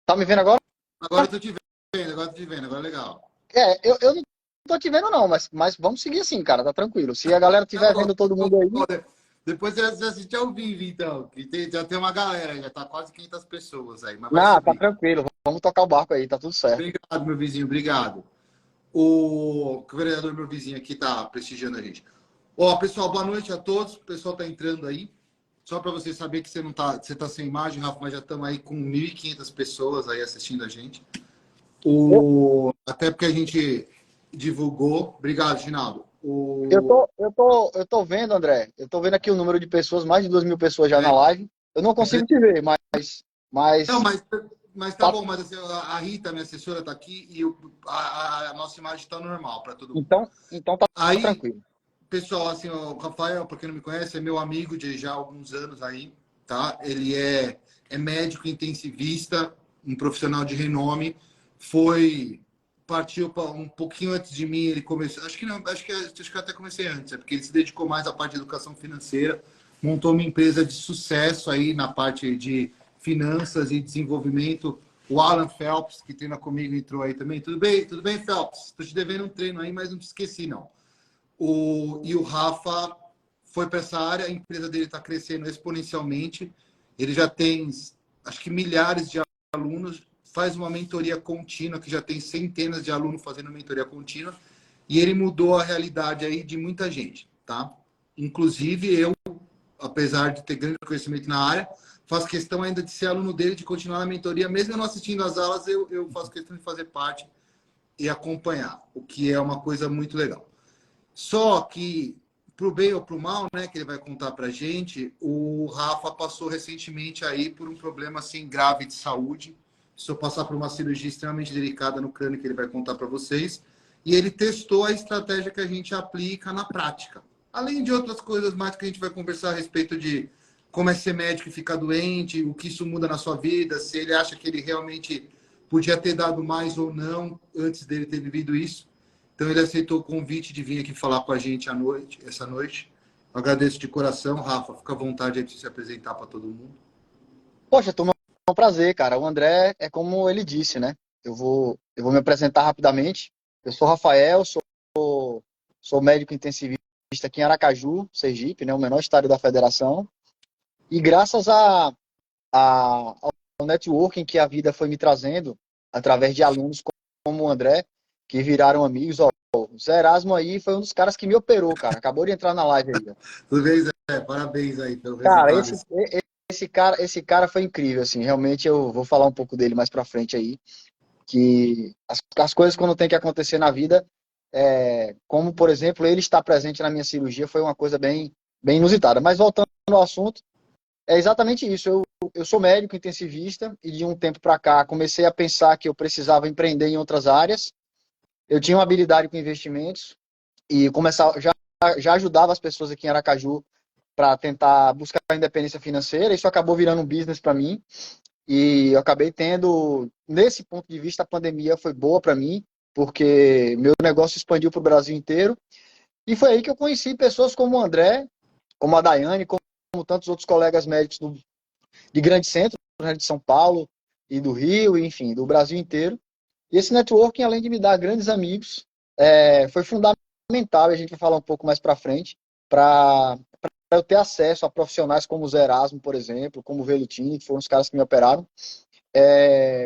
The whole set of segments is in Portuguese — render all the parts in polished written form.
Tá me vendo agora? Agora eu tô te vendo, agora eu tô te vendo, agora é legal. Eu não tô te vendo, não, mas vamos seguir assim, cara, tá tranquilo. Se a galera Tá estiver bom, vendo todo tá mundo bom. aí. Depois você assiste ao vivo, então. Que já tem uma galera, já tá quase 500 pessoas aí, mas vai Não, tá subir. tranquilo. Vamos tocar o barco aí, tá tudo certo. Obrigado, meu vizinho, obrigado. O vereador, meu vizinho aqui, tá prestigiando a gente. Ó, pessoal, boa noite a todos. O pessoal tá entrando aí. Só para você saber que você não tá, você tá sem imagem, Rafa, mas já estamos aí com 1.500 pessoas aí assistindo a gente. Eu, Até porque a gente divulgou. Obrigado, Ginaldo. eu tô vendo, André. Eu tô vendo aqui o número de pessoas, mais de 2.000 pessoas já na É, live. Eu não consigo te ver, mas, não, mas mas tá tá- bom, mas assim, a Rita, minha assessora, tá aqui e a nossa imagem está normal para todo mundo. então tá Aí, tranquilo. pessoal, assim, o Rafael, para quem não me conhece, é meu amigo de já há alguns anos aí, tá? Ele é médico intensivista, um profissional de renome. Partiu um pouquinho antes de mim, ele começou, acho que não, acho que eu até comecei antes, é porque ele se dedicou mais à parte de educação financeira, montou uma empresa de sucesso aí na parte de finanças e desenvolvimento. O Alan Phelps, que treina comigo, entrou aí também. Tudo bem, Phelps? Estou te devendo um treino aí, mas não te esqueci, não. E o Rafa foi para essa área, a empresa dele está crescendo exponencialmente. Ele já tem, acho que milhares de alunos, faz uma mentoria contínua, que já tem centenas de alunos fazendo mentoria contínua, e ele mudou a realidade aí de muita gente, tá? Inclusive eu, apesar de ter grande conhecimento na área, faço questão ainda de ser aluno dele, de continuar na mentoria, mesmo eu não assistindo às aulas, eu faço questão de fazer parte e acompanhar, o que é uma coisa muito legal. Só que, para o bem ou para o mal, né, que ele vai contar para a gente, o Rafa passou recentemente aí por um problema assim grave de saúde. Precisou passar por uma cirurgia extremamente delicada no crânio, que ele vai contar para vocês. E ele testou a estratégia que a gente aplica na prática. Além de outras coisas mais que a gente vai conversar a respeito de como é ser médico e ficar doente, o que isso muda na sua vida, se ele acha que ele realmente podia ter dado mais ou não antes dele ter vivido isso. Então ele aceitou o convite de vir aqui falar com a gente essa noite. Eu agradeço de coração, Rafa. Fica à vontade aí para se apresentar para todo mundo. Poxa, turma, é um prazer, cara. O André é como ele disse, né? Eu vou me apresentar rapidamente. Eu sou Rafael, sou médico intensivista aqui em Aracaju, Sergipe, né? O menor estado da federação. E graças ao networking que a vida foi me trazendo, através de alunos como o André, que viraram amigos. Ó, o Zé Erasmo aí foi um dos caras que me operou, cara. Acabou de entrar na live aí, ó. Tudo bem, Zé? Parabéns aí pelo Cara, resultado. esse cara foi incrível, assim. Realmente eu vou falar um pouco dele mais pra frente aí. Que as coisas quando tem que acontecer na vida, como por exemplo ele estar presente na minha cirurgia, foi uma coisa bem inusitada. Mas voltando ao assunto, é exatamente isso. Eu sou médico intensivista e de um tempo para cá comecei a pensar que eu precisava empreender em outras áreas. Eu tinha uma habilidade com investimentos e já ajudava as pessoas aqui em Aracaju para tentar buscar a independência financeira. Isso acabou virando um business para mim. E eu acabei tendo, nesse ponto de vista, a pandemia foi boa para mim, porque meu negócio expandiu para o Brasil inteiro. E foi aí que eu conheci pessoas como o André, como a Daiane, como tantos outros colegas médicos de grandes centros, né, de São Paulo e do Rio, enfim, do Brasil inteiro. E esse networking, além de me dar grandes amigos, foi fundamental, e a gente vai falar um pouco mais para frente, para eu ter acesso a profissionais como o Zé Erasmo, por exemplo, como o Velutini, que foram os caras que me operaram.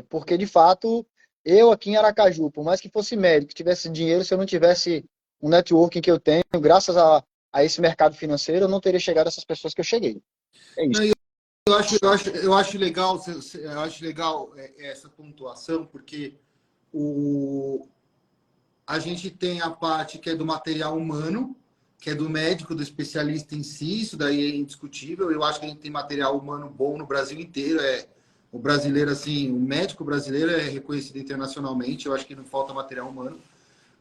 Porque, de fato, eu aqui em Aracaju, por mais que fosse médico, tivesse dinheiro, se eu não tivesse um networking que eu tenho, graças a esse mercado financeiro, eu não teria chegado a essas pessoas que eu cheguei. É isso. Não, eu acho legal essa pontuação, porque o, a gente tem a parte que é do material humano, que é do médico, do especialista em si, isso daí é indiscutível. Eu acho que a gente tem material humano bom no Brasil inteiro. O brasileiro, assim, o médico brasileiro é reconhecido internacionalmente. Eu acho que não falta material humano.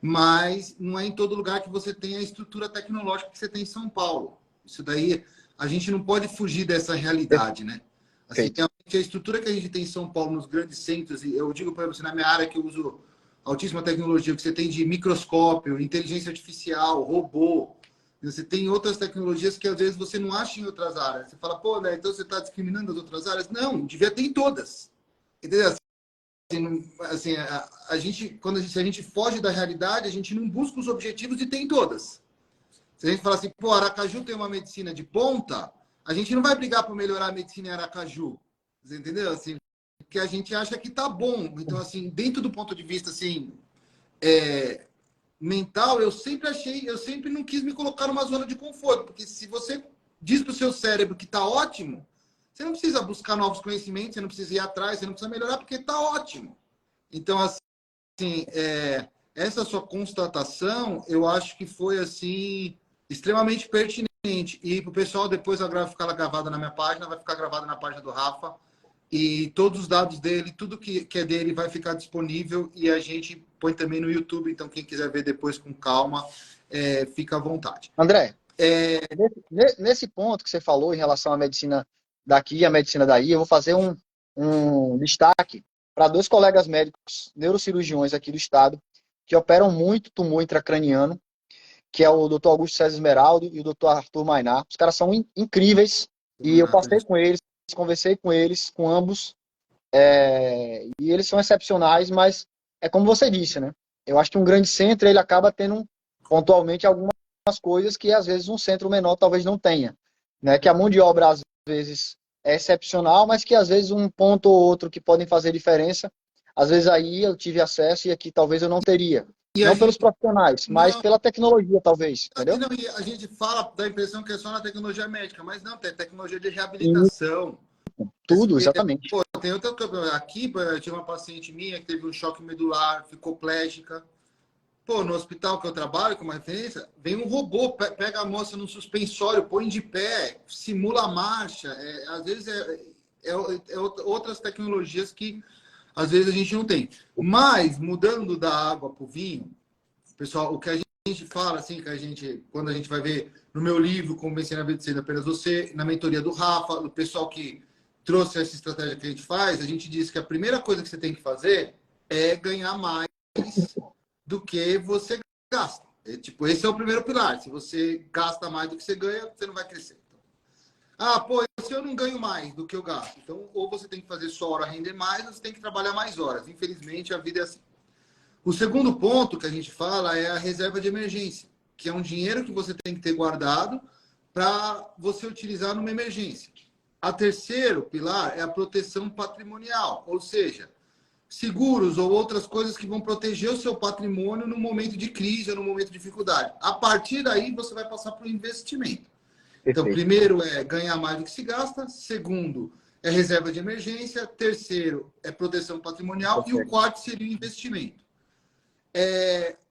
Mas não é em todo lugar que você tem a estrutura tecnológica que você tem em São Paulo. Isso daí, a gente não pode fugir dessa realidade, né? Assim, Perfeito. a estrutura que a gente tem em São Paulo, nos grandes centros, e eu digo para você, na minha área que eu uso altíssima tecnologia, que você tem de microscópio, inteligência artificial, robô, você tem outras tecnologias que às vezes você não acha em outras áreas. Você fala, pô, né, então você está discriminando as outras áreas? Não, devia ter em todas. Entendeu? assim, se a gente foge da realidade, a gente não busca os objetivos e tem todas. Se a gente fala assim, pô, Aracaju tem uma medicina de ponta, a gente não vai brigar para melhorar a medicina em Aracaju. Você entendeu? Assim, porque a gente acha que tá bom. Então, assim, dentro do ponto de vista, assim, mental, eu sempre não quis me colocar numa zona de conforto. Porque se você diz para o seu cérebro que tá ótimo, você não precisa buscar novos conhecimentos, você não precisa ir atrás, você não precisa melhorar, porque tá ótimo. Então, assim, essa sua constatação, eu acho que foi, assim, extremamente pertinente. E para o pessoal, depois a vai ficar gravada na minha página, vai ficar gravada na página do Rafa. E todos os dados dele, tudo que é dele vai ficar disponível. E a gente põe também no YouTube. Então, quem quiser ver depois com calma, fica à vontade. André, nesse ponto que você falou em relação à medicina daqui e à medicina daí, eu vou fazer um destaque para 2 colegas médicos neurocirurgiões aqui do estado que operam muito tumor intracraniano, que é o Dr. Augusto César Esmeraldo e o Dr. Arthur Mainar. Os caras são incríveis e eu passei com eles, conversei com eles, com ambos, e eles são excepcionais, mas é como você disse, né? Eu acho que um grande centro, ele acaba tendo pontualmente algumas coisas que às vezes um centro menor talvez não tenha, né? Que a mão de obra às vezes é excepcional, mas que às vezes um ponto ou outro que podem fazer diferença, às vezes aí eu tive acesso e aqui talvez eu não teria. Não pelos profissionais, mas pela tecnologia, talvez, entendeu? Não, e a gente fala, dá a impressão que é só na tecnologia médica, mas não, tem tecnologia de reabilitação. Tudo, exatamente. Pô, tem outra coisa. Aqui, eu tinha uma paciente minha que teve um choque medular, ficou plégica. Pô, no hospital que eu trabalho, como referência, vem um robô, pega a moça no suspensório, põe de pé, simula a marcha. Às vezes outras tecnologias que às vezes a gente não tem. Mas, mudando da água para o vinho, pessoal, o que a gente fala, assim, quando a gente vai ver no meu livro, Como Vencer na Vida Sendo Apenas Você, na mentoria do Rafa, do pessoal que trouxe essa estratégia que a gente faz, a gente diz que a primeira coisa que você tem que fazer é ganhar mais do que você gasta. Esse é o primeiro pilar. Se você gasta mais do que você ganha, você não vai crescer. Pô, se eu não ganho mais do que eu gasto, então ou você tem que fazer sua hora render mais, ou você tem que trabalhar mais horas. Infelizmente, a vida é assim. O segundo ponto que a gente fala é a reserva de emergência, que é um dinheiro que você tem que ter guardado para você utilizar numa emergência. A terceiro pilar é a proteção patrimonial, ou seja, seguros ou outras coisas que vão proteger o seu patrimônio no momento de crise ou no momento de dificuldade. A partir daí, você vai passar para o investimento. Então, primeiro é ganhar mais do que se gasta. Segundo, é reserva de emergência. Terceiro, é proteção patrimonial. E o quarto seria o investimento.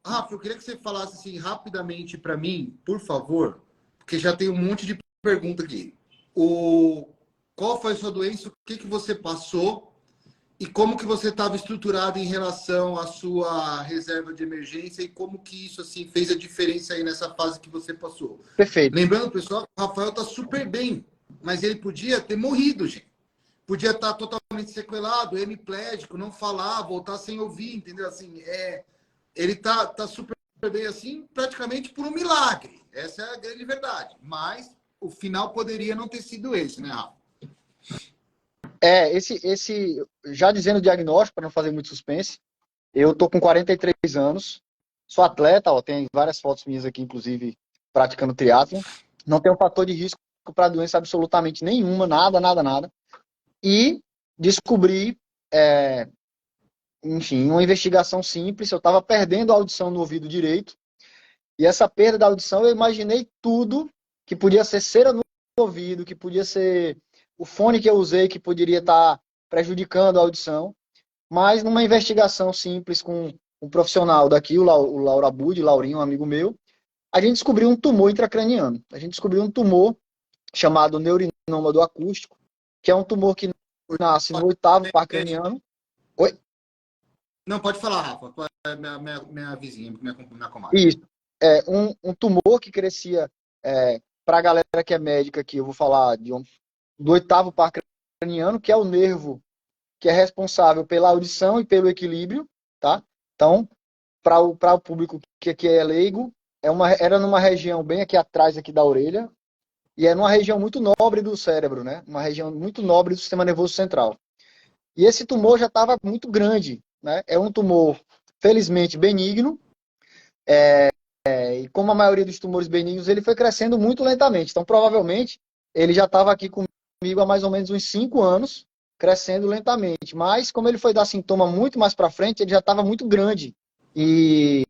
Rafa, eu queria que você falasse assim, rapidamente para mim, por favor, porque já tem um monte de pergunta aqui. Qual foi a sua doença? O que você passou? E como que você estava estruturado em relação à sua reserva de emergência e como que isso assim fez a diferença aí nessa fase que você passou? Perfeito. Lembrando, pessoal, o Rafael está super bem, mas ele podia ter morrido, gente. Podia estar totalmente sequelado, hemiplégico, não falar, voltar sem ouvir, entendeu? Assim, ele tá super bem assim, praticamente por um milagre. Essa é a grande verdade. Mas o final poderia não ter sido esse, né, Rafa? Já dizendo o diagnóstico, para não fazer muito suspense, eu tô com 43 anos, sou atleta, tem várias fotos minhas aqui, inclusive, praticando triatlo. Não tenho fator de risco para doença absolutamente nenhuma, nada. E descobri, enfim, uma investigação simples, eu estava perdendo a audição no ouvido direito, e essa perda da audição, eu imaginei tudo que podia ser cera no ouvido, que podia ser o fone que eu usei, que poderia estar prejudicando a audição, mas numa investigação simples com um profissional daqui, o Laura Bud, Laurinho, um amigo meu, a gente descobriu um tumor intracraniano. A gente descobriu um tumor chamado neurinoma do acústico, que é um tumor que nasce no 8º par craniano. Oi? Não, pode falar, Rafa. Minha vizinha, minha comadre. Isso. Um tumor que crescia, para a galera que é médica aqui, eu vou falar do 8º par craniano, que é o nervo que é responsável pela audição e pelo equilíbrio, tá? Então, para o público que aqui é leigo, era numa região bem aqui atrás aqui da orelha, e é numa região muito nobre do cérebro, né? Uma região muito nobre do sistema nervoso central. E esse tumor já estava muito grande, né? É um tumor, felizmente, benigno, e como a maioria dos tumores benignos, ele foi crescendo muito lentamente. Então, provavelmente, ele já estava aqui comigo há mais ou menos uns 5 anos, crescendo lentamente. Mas, como ele foi dar sintoma muito mais para frente, ele já estava muito grande. E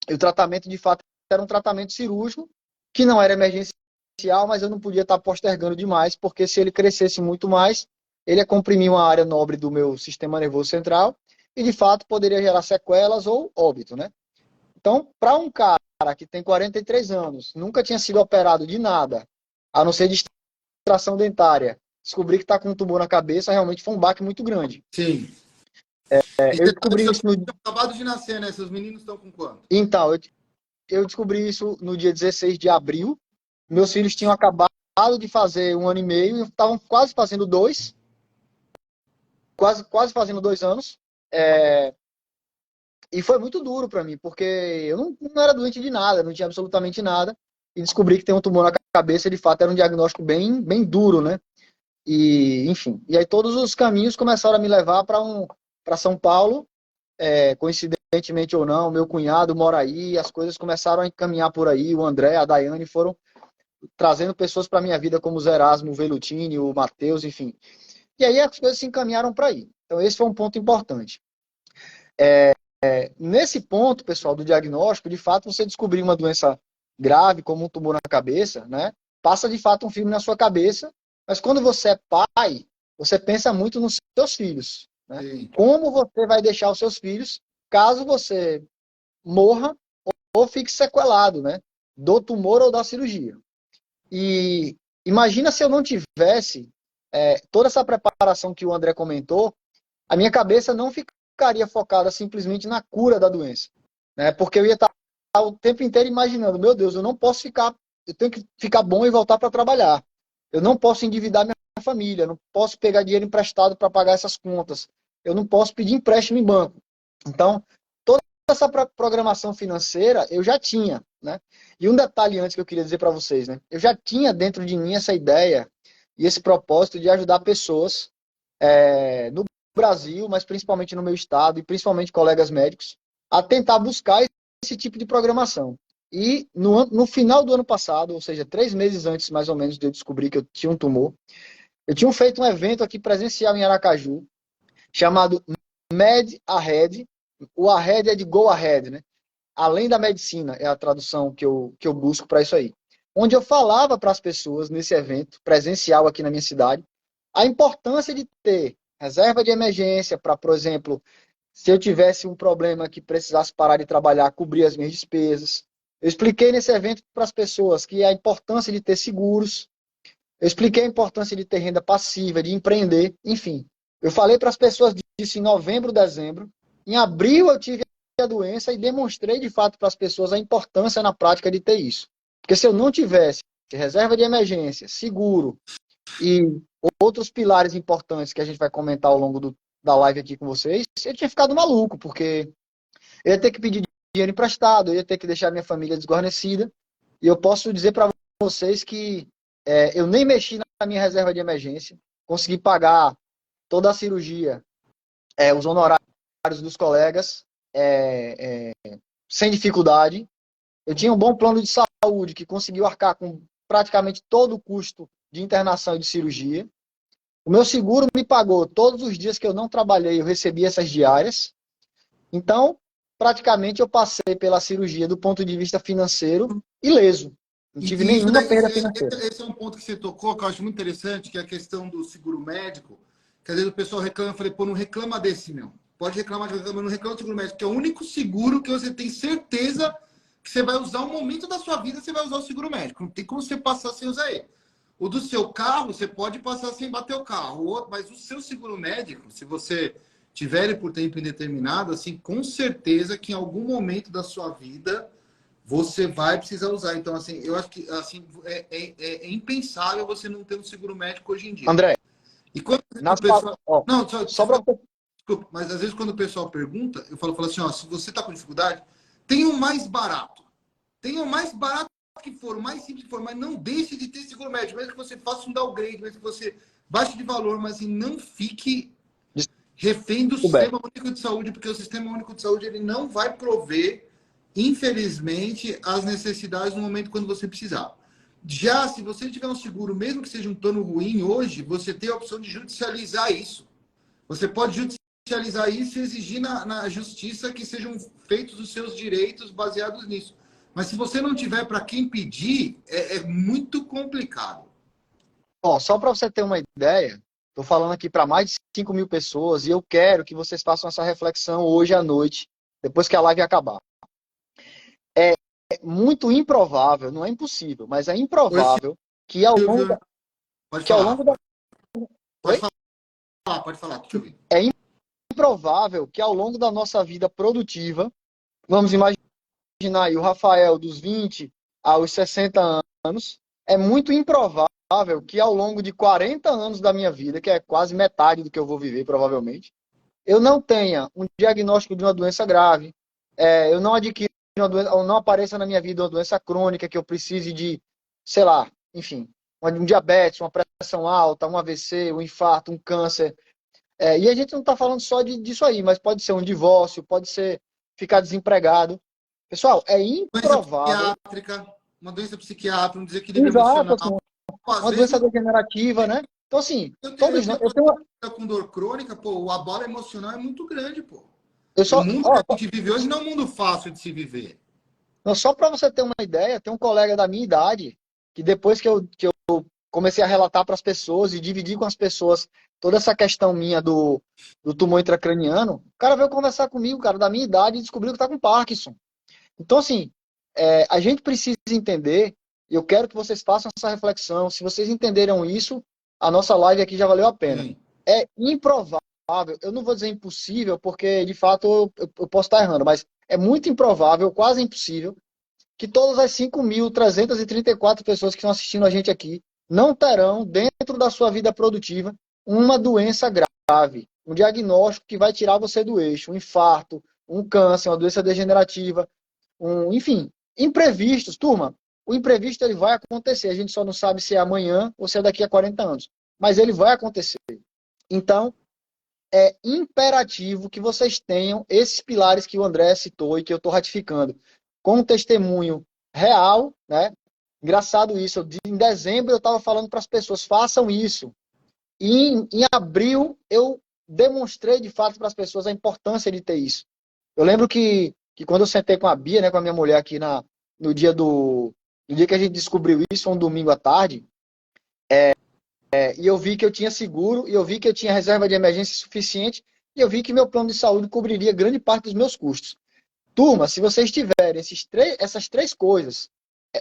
o tratamento, de fato, era um tratamento cirúrgico, que não era emergencial, mas eu não podia estar postergando demais, porque se ele crescesse muito mais, ele ia comprimir uma área nobre do meu sistema nervoso central e, de fato, poderia gerar sequelas ou óbito, né? Então, para um cara que tem 43 anos, nunca tinha sido operado de nada, a não ser de extração dentária, descobrir que está com um tumor na cabeça, realmente foi um baque muito grande. Sim. E Eu você sabe que descobri seus isso no... filhos tinham acabado de nascer, né? Seus meninos estão com quanto? Então, eu descobri isso no dia 16 de abril. Meus filhos tinham acabado de fazer 1 ano e meio e estavam quase fazendo 2, quase fazendo 2 anos. E foi muito duro para mim, porque eu não era doente de nada, não tinha absolutamente nada. E descobri que tem um tumor na cabeça, de fato, era um diagnóstico bem, bem duro, né? E, enfim. E aí todos os caminhos começaram a me levar para São Paulo. Coincidentemente ou não, meu cunhado mora aí, as coisas começaram a encaminhar por aí. O André, a Daiane foram trazendo pessoas para minha vida, como o Erasmo, o Velutini, o Matheus, enfim. E aí as coisas se encaminharam para aí. Então, esse foi um ponto importante. Nesse ponto, pessoal, do diagnóstico, de fato, você descobrir uma doença grave, como um tumor na cabeça, né? Passa, de fato, um filme na sua cabeça, mas quando você é pai, você pensa muito nos seus filhos, né? Como você vai deixar os seus filhos caso você morra ou fique sequelado, né? Do tumor ou da cirurgia. E imagina se eu não tivesse toda essa preparação que o André comentou, a minha cabeça não ficaria focada simplesmente na cura da doença, né? Porque eu ia estar o tempo inteiro imaginando, meu Deus, eu não posso ficar, eu tenho que ficar bom e voltar para trabalhar. Eu não posso endividar minha família, eu não posso pegar dinheiro emprestado para pagar essas contas. Eu não posso pedir empréstimo em banco. Então, toda essa programação financeira eu já tinha, né? E um detalhe antes que eu queria dizer para vocês, né? Eu já tinha dentro de mim essa ideia e esse propósito de ajudar pessoas no Brasil, mas principalmente no meu estado e principalmente colegas médicos, a tentar buscar esse tipo de programação. E no final do ano passado, ou seja, 3 meses antes mais ou menos de eu descobrir que eu tinha um tumor, eu tinha feito um evento aqui presencial em Aracaju, chamado Med Ahead. O Ahead é de Go Ahead, né? Além da medicina, é a tradução que eu busco para isso aí. Onde eu falava para as pessoas nesse evento presencial aqui na minha cidade, a importância de ter reserva de emergência para, por exemplo, se eu tivesse um problema que precisasse parar de trabalhar, cobrir as minhas despesas. Eu expliquei nesse evento para as pessoas que a importância de ter seguros, eu expliquei a importância de ter renda passiva, de empreender, enfim. Eu falei para as pessoas disso em novembro, dezembro. Em abril eu tive a doença e demonstrei de fato para as pessoas a importância na prática de ter isso. Porque se eu não tivesse reserva de emergência, seguro e outros pilares importantes que a gente vai comentar ao longo da live aqui com vocês, eu tinha ficado maluco, porque eu ia ter que pedir dinheiro emprestado, eu ia ter que deixar minha família desguarnecida. E eu posso dizer para vocês que eu nem mexi na minha reserva de emergência, consegui pagar toda a cirurgia, os honorários dos colegas, sem dificuldade. Eu tinha um bom plano de saúde que conseguiu arcar com praticamente todo o custo de internação e de cirurgia. O meu seguro me pagou todos os dias que eu não trabalhei, eu recebi essas diárias. Então, praticamente eu passei pela cirurgia do ponto de vista financeiro ileso. Não tive nenhuma perda financeira. Esse é um ponto que você tocou, que eu acho muito interessante, que é a questão do seguro médico. Que às vezes o pessoal reclama, eu falei, pô, não reclama desse, meu. Pode reclamar mas não reclama do seguro médico, que é o único seguro que você tem certeza que você vai usar um momento da sua vida, você vai usar o seguro médico. Não tem como você passar sem usar ele. O do seu carro, você pode passar sem bater o carro. Mas o seu seguro médico, se você tiver ele por tempo indeterminado, assim, com certeza que em algum momento da sua vida você vai precisar usar. Então, assim, eu acho que assim, é impensável você não ter um seguro médico hoje em dia. André, e quando o pessoal... Não, só para... Desculpa, mas às vezes quando o pessoal pergunta, eu falo assim, ó, se você está com dificuldade, tem o mais barato. Tem o mais barato que for, o mais simples que for, mas não deixe de ter seguro médico, mesmo que você faça um downgrade, mesmo que você baixe de valor, mas assim, não fique refém do Roberto. Sistema Único de Saúde, porque o Sistema Único de Saúde ele não vai prover, infelizmente, as necessidades no momento quando você precisar. Já se você tiver um seguro, mesmo que seja um plano ruim hoje, você tem a opção de judicializar isso. Você pode judicializar isso e exigir na justiça que sejam feitos os seus direitos baseados nisso. Mas se você não tiver para quem pedir, é muito complicado. Ó, só para você ter uma ideia, estou falando aqui para mais de 5 mil pessoas e eu quero que vocês façam essa reflexão hoje à noite, depois que a live acabar. É muito improvável, não é impossível, mas é Oi, improvável que ao longo Silvio. da... Pode Que ao falar. longo da... Pode Oi? falar, pode falar. Deixa eu ouvir. É improvável que ao longo da nossa vida produtiva, vamos imaginar aí o Rafael dos 20 aos 60 anos, é muito improvável que ao longo de 40 anos da minha vida, que é quase metade do que eu vou viver provavelmente, eu não tenha um diagnóstico de uma doença grave, eu não adquira uma doença, ou não apareça na minha vida uma doença crônica que eu precise de, sei lá, enfim, um diabetes, uma pressão alta, um AVC, um infarto, um câncer. E a gente não está falando só disso aí, mas pode ser um divórcio, pode ser ficar desempregado. Pessoal, é Doença improvável. psiquiátrica, uma doença psiquiátrica, um desequilíbrio Exato, emocional. assim, Às uma vezes doença degenerativa, né? Então, assim, eu todos nós. tenho uma pessoa com dor crônica, pô, o abalo emocional é muito grande, pô. Eu O só, mundo que ó, a gente vive hoje não é um mundo fácil de se viver. só para você ter uma ideia, tem um colega da minha idade que depois que eu comecei a relatar para as pessoas e dividir com as pessoas toda essa questão minha do tumor intracraniano, o cara veio conversar comigo, cara, da minha idade, e descobriu que está com Parkinson. Então, assim, a gente precisa entender, e eu quero que vocês façam essa reflexão. Se vocês entenderam isso, a nossa live aqui já valeu a pena. Sim. É improvável, eu não vou dizer impossível, porque de fato eu posso estar errando, mas é muito improvável, quase impossível, que todas as 5.334 pessoas que estão assistindo a gente aqui não terão, dentro da sua vida produtiva, uma doença grave, um diagnóstico que vai tirar você do eixo, um infarto, um câncer, uma doença degenerativa, enfim, imprevistos, turma. O imprevisto ele vai acontecer, a gente só não sabe se é amanhã ou se é daqui a 40 anos, mas ele vai acontecer. Então, é imperativo que vocês tenham esses pilares que o André citou e que eu estou ratificando, com um testemunho real, né? Engraçado isso, em dezembro eu estava falando para as pessoas, façam isso. E em abril eu demonstrei de fato para as pessoas a importância de ter isso. Eu lembro que quando eu sentei com a Bia, né, com a minha mulher aqui no dia no dia que a gente descobriu isso, um domingo à tarde, e eu vi que eu tinha seguro, e eu vi que eu tinha reserva de emergência suficiente, e eu vi que meu plano de saúde cobriria grande parte dos meus custos. Turma, se vocês tiverem essas três coisas,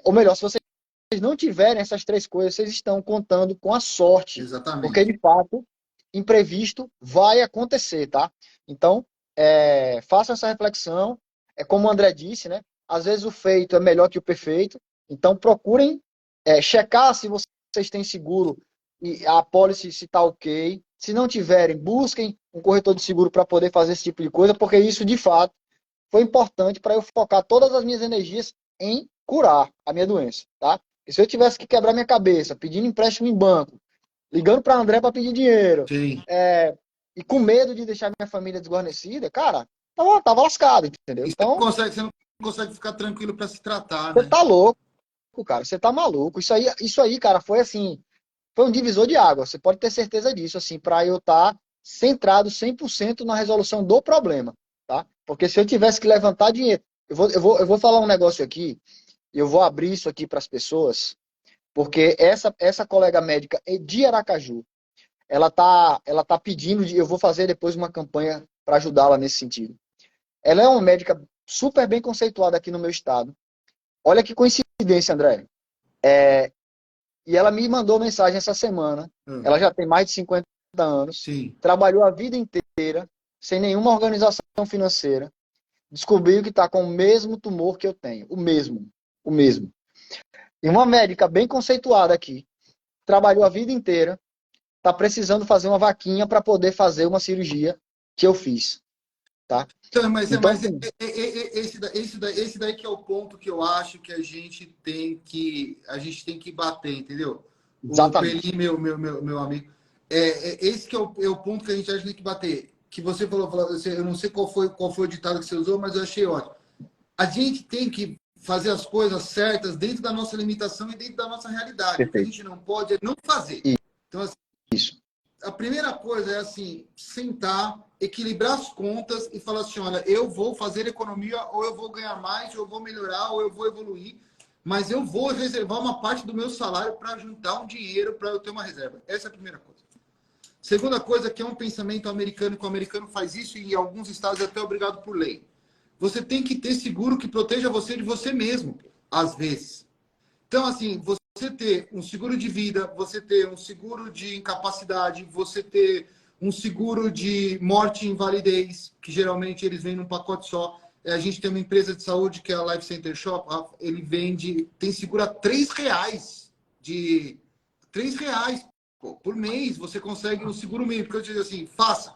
ou melhor, se vocês não tiverem essas três coisas, vocês estão contando com a sorte, porque Exatamente. de fato, imprevisto vai acontecer, tá? Então, façam essa reflexão. É como o André disse, né? Às vezes o feito é melhor que o perfeito. Então, procurem checar se vocês têm seguro e a apólice se está ok. Se não tiverem, busquem um corretor de seguro para poder fazer esse tipo de coisa, porque isso, de fato, foi importante para eu focar todas as minhas energias em curar a minha doença, tá? E se eu tivesse que quebrar minha cabeça, pedindo empréstimo em banco, ligando para André para pedir dinheiro, Sim. e com medo de deixar minha família desguarnecida, cara, tava lascado, entendeu? E Então, você não consegue ficar tranquilo para se tratar, você né? tá louco, cara, você tá maluco. Isso aí, cara, foi assim, foi um divisor de água, você pode ter certeza disso, assim, para eu estar centrado 100% na resolução do problema, tá? Porque se eu tivesse que levantar dinheiro, eu vou falar um negócio aqui, e eu vou abrir isso aqui para as pessoas, porque essa colega médica de Aracaju, ela tá pedindo, eu vou fazer depois uma campanha para ajudá-la nesse sentido. Ela é uma médica super bem conceituada aqui no meu estado. Olha que coincidência, André. E ela me mandou mensagem essa semana. Ela já tem mais de 50 anos, Sim. trabalhou a vida inteira, sem nenhuma organização financeira, descobriu que está com o mesmo tumor que eu tenho. O mesmo. E uma médica bem conceituada aqui, trabalhou a vida inteira, está precisando fazer uma vaquinha para poder fazer uma cirurgia que eu fiz. Tá? Então, mas Então, assim, esse daí que é o ponto que eu acho que a gente tem que bater, entendeu? O exatamente. Peli, meu amigo. Esse que é o ponto que a gente acha que tem que bater. que você falou, eu não sei qual foi o ditado que você usou, mas eu achei ótimo. A gente tem que fazer as coisas certas dentro da nossa limitação e dentro da nossa realidade. O que a Perfeito. gente não pode é não fazer. Então, assim, Isso. a primeira coisa é assim, sentar, equilibrar as contas e falar assim, olha, eu vou fazer economia, ou eu vou ganhar mais, ou eu vou melhorar, ou eu vou evoluir, mas eu vou reservar uma parte do meu salário para juntar um dinheiro para eu ter uma reserva. Essa é a primeira coisa. Segunda coisa, que é um pensamento americano, que o americano faz isso e em alguns estados é até obrigado por lei. Você tem que ter seguro que proteja você de você mesmo, às vezes. Então, assim, você ter um seguro de vida, você ter um seguro de incapacidade, você ter um seguro de morte e invalidez, que geralmente eles vêm num pacote só. A gente tem uma empresa de saúde que é a Life Center Shop, ele vende, tem seguro a R$ 3 de R$ 3 por mês, você consegue um seguro mínimo, porque eu te digo assim, faça.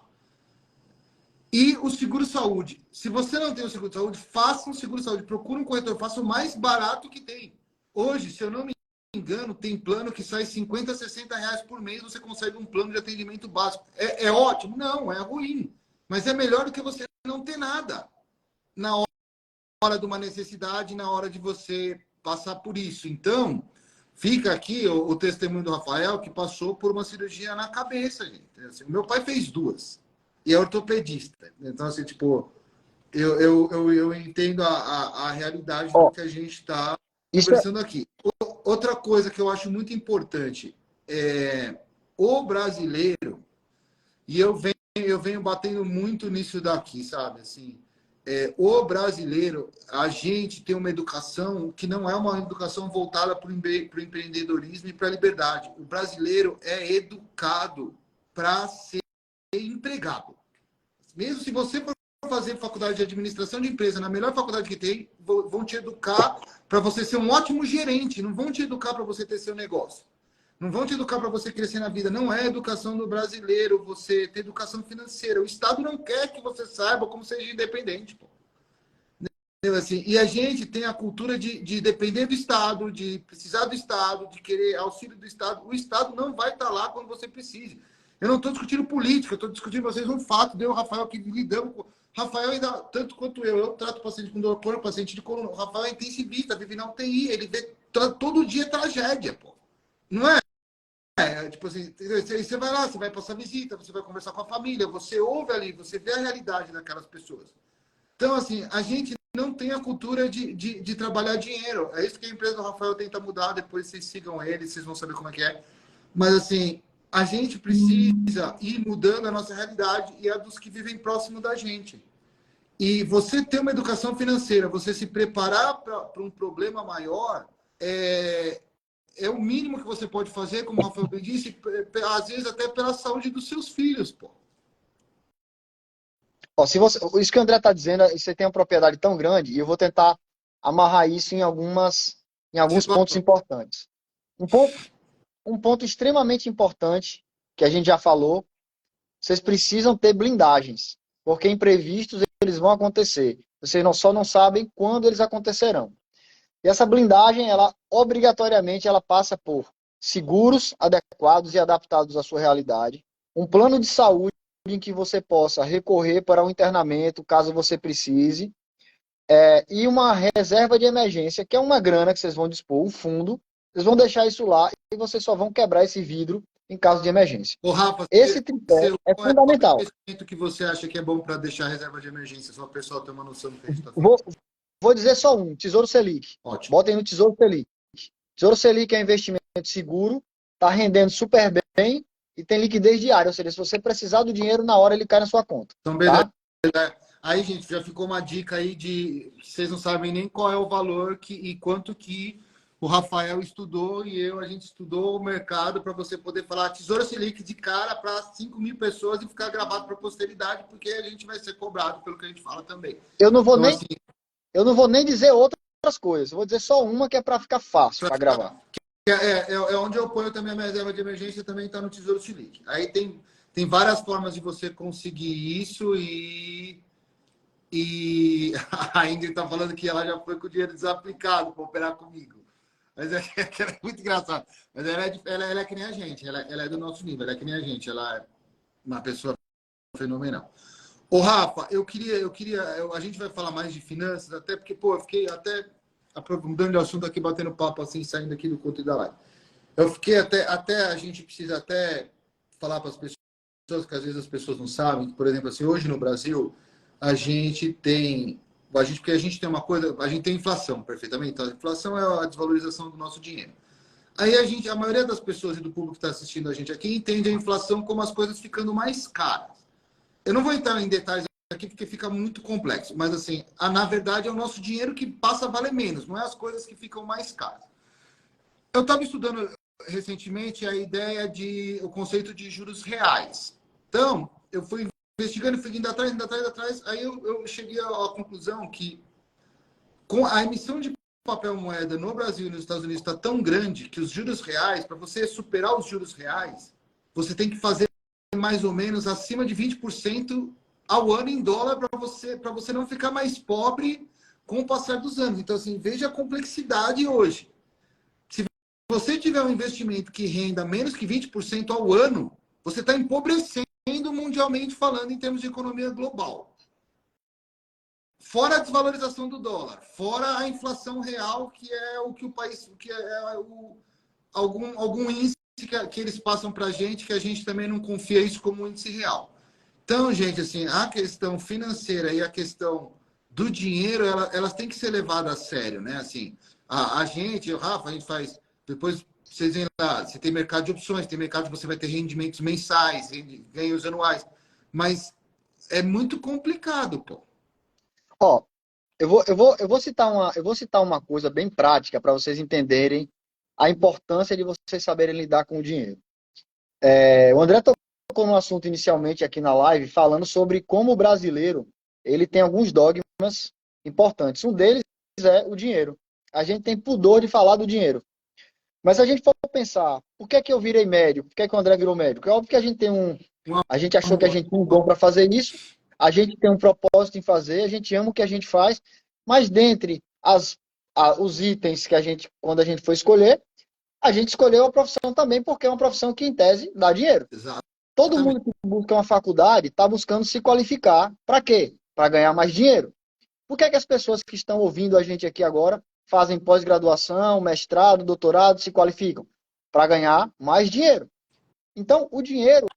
E o seguro-saúde. Se você não tem o seguro-saúde, faça um seguro-saúde. Procure um corretor, faça o mais barato que tem. Hoje, se eu não me engano, tem plano que sai R$ 50, R$ 60 por mês, você consegue um plano de atendimento básico. É ótimo? Não, é ruim. Mas é melhor do que você não ter nada. Na hora de uma necessidade, na hora de você passar por isso. Então, fica aqui o testemunho do Rafael, que passou por uma cirurgia na cabeça, gente. Assim, meu pai fez 2. E é ortopedista. Então, assim, tipo, eu entendo a realidade do que a gente está Isso é, conversando aqui. Outra coisa que eu acho muito importante é o brasileiro, e eu venho batendo muito nisso daqui, sabe? Assim, o brasileiro, a gente tem uma educação que não é uma educação voltada para o empreendedorismo e para a liberdade. O brasileiro é educado para ser empregado. Mesmo se você for fazer faculdade de administração de empresa, na melhor faculdade que tem, vão te educar para você ser um ótimo gerente, não vão te educar para você ter seu negócio. Não vão te educar para você crescer na vida. Não é educação do brasileiro, você ter educação financeira. O Estado não quer que você saiba como seja independente. Pô. Assim, e a gente tem a cultura de depender do Estado, de precisar do Estado, de querer auxílio do Estado. O Estado não vai estar lá quando você precise. Eu não estou discutindo política, eu estou discutindo com vocês um fato. Deu o Rafael que lidamos com. Rafael, ainda, tanto quanto eu trato paciente com dor crônica, paciente de coluna. O Rafael é intensivista, vive na UTI, ele vê todo dia tragédia, pô. Não é? Tipo assim, você vai lá, você vai passar visita, você vai conversar com a família, você ouve ali, você vê a realidade daquelas pessoas. Então, assim, a gente não tem a cultura de trabalhar dinheiro. É isso que a empresa do Rafael tenta mudar, depois vocês sigam ele, vocês vão saber como é que é. Mas, assim, a gente precisa ir mudando a nossa realidade e a dos que vivem próximo da gente. E você ter uma educação financeira, você se preparar para um problema maior, é o mínimo que você pode fazer, como o Rafael bem disse, às vezes até pela saúde dos seus filhos, pô. ó, se você, isso que o André está dizendo, você tem uma propriedade tão grande, e eu vou tentar amarrar isso em alguns pontos importantes. Um ponto extremamente importante, que a gente já falou, vocês precisam ter blindagens, porque imprevistos eles vão acontecer. Vocês só não sabem quando eles acontecerão. E essa blindagem, ela obrigatoriamente, ela passa por seguros adequados e adaptados à sua realidade, um plano de saúde em que você possa recorrer para um internamento, caso você precise, e uma reserva de emergência, que é uma grana que vocês vão dispor, um fundo, vocês vão deixar isso lá e vocês só vão quebrar esse vidro em caso de emergência. Ô, Rafa, Esse tripé é qual é fundamental. o investimento que você acha que é bom para deixar reserva de emergência? Só o pessoal ter uma noção do que a gente está falando. Vou dizer só um, Tesouro Selic. Ótimo. Botem no Tesouro Selic. Tesouro Selic é um investimento seguro, está rendendo super bem e tem liquidez diária. Ou seja, se você precisar do dinheiro, na hora ele cai na sua conta. Então, beleza. Tá? Aí, gente, já ficou uma dica aí de que vocês não sabem nem qual é o valor e quanto que o Rafael estudou e a gente estudou o mercado para você poder falar Tesouro Selic de cara para 5.000 pessoas e ficar gravado para a posteridade, porque a gente vai ser cobrado pelo que a gente fala também. Eu não vou nem dizer outras coisas. Eu vou dizer só uma que é para ficar fácil para gravar. É onde eu ponho também a minha reserva de emergência, também está no Tesouro Selic. Aí tem várias formas de você conseguir isso e a Ingrid está falando que ela já foi com o dinheiro desaplicado para operar comigo. Mas é muito engraçado. Mas ela é que nem a gente, ela é do nosso nível, ela é que nem a gente. Ela é uma pessoa fenomenal. Ô, Rafa, a gente vai falar mais de finanças, até porque, pô, eu fiquei até mudando de assunto aqui, batendo papo assim, saindo aqui do conteúdo da live. Eu fiquei até a gente precisa até falar para as pessoas, que às vezes as pessoas não sabem, que, por exemplo, assim, hoje no Brasil, porque a gente tem uma coisa, a gente tem inflação, perfeitamente. Então, a inflação é a desvalorização do nosso dinheiro. Aí a maioria das pessoas e do público que está assistindo a gente aqui entende a inflação como as coisas ficando mais caras. Eu não vou entrar em detalhes aqui porque fica muito complexo, mas assim, na verdade é o nosso dinheiro que passa a valer menos, não é as coisas que ficam mais caras. Eu estava estudando recentemente o conceito de juros reais. Então, eu fui investigando, fui indo atrás, aí eu cheguei à conclusão que com a emissão de papel moeda no Brasil e nos Estados Unidos está tão grande que os juros reais, para você superar os juros reais, você tem que fazer mais ou menos acima de 20% ao ano em dólar para você não ficar mais pobre com o passar dos anos. Então, assim, veja a complexidade hoje. Se você tiver um investimento que renda menos que 20% ao ano, você está empobrecendo mundialmente falando em termos de economia global. Fora a desvalorização do dólar, fora a inflação real, que é o que o país, que é algum índice que eles passam para a gente, que a gente também não confia isso como índice real. Então, gente, assim, a questão financeira e a questão do dinheiro, elas têm que ser levadas a sério, né? Assim, a gente, o Rafa, a gente faz, depois vocês veem lá, você tem mercado de opções, tem mercado que você vai ter rendimentos mensais, ganhos anuais, mas é muito complicado, pô. Ó, eu vou citar uma coisa bem prática para vocês entenderem a importância de vocês saberem lidar com o dinheiro. O André tocou no assunto inicialmente aqui na live, falando sobre como o brasileiro ele tem alguns dogmas importantes. Um deles é o dinheiro. A gente tem pudor de falar do dinheiro. Mas se a gente for pensar, por que é que eu virei médico? Por que é que o André virou médico? É óbvio que a gente tem a gente achou que a gente tinha um dom para fazer isso, a gente tem um propósito em fazer, a gente ama o que a gente faz, mas dentre os itens que quando a gente foi escolher, a gente escolheu a profissão também porque é uma profissão que, em tese, dá dinheiro. Exato. Todo mundo que busca uma faculdade está buscando se qualificar. Para quê? Para ganhar mais dinheiro. Por que é que as pessoas que estão ouvindo a gente aqui agora fazem pós-graduação, mestrado, doutorado, se qualificam? Para ganhar mais dinheiro. Então, o dinheiro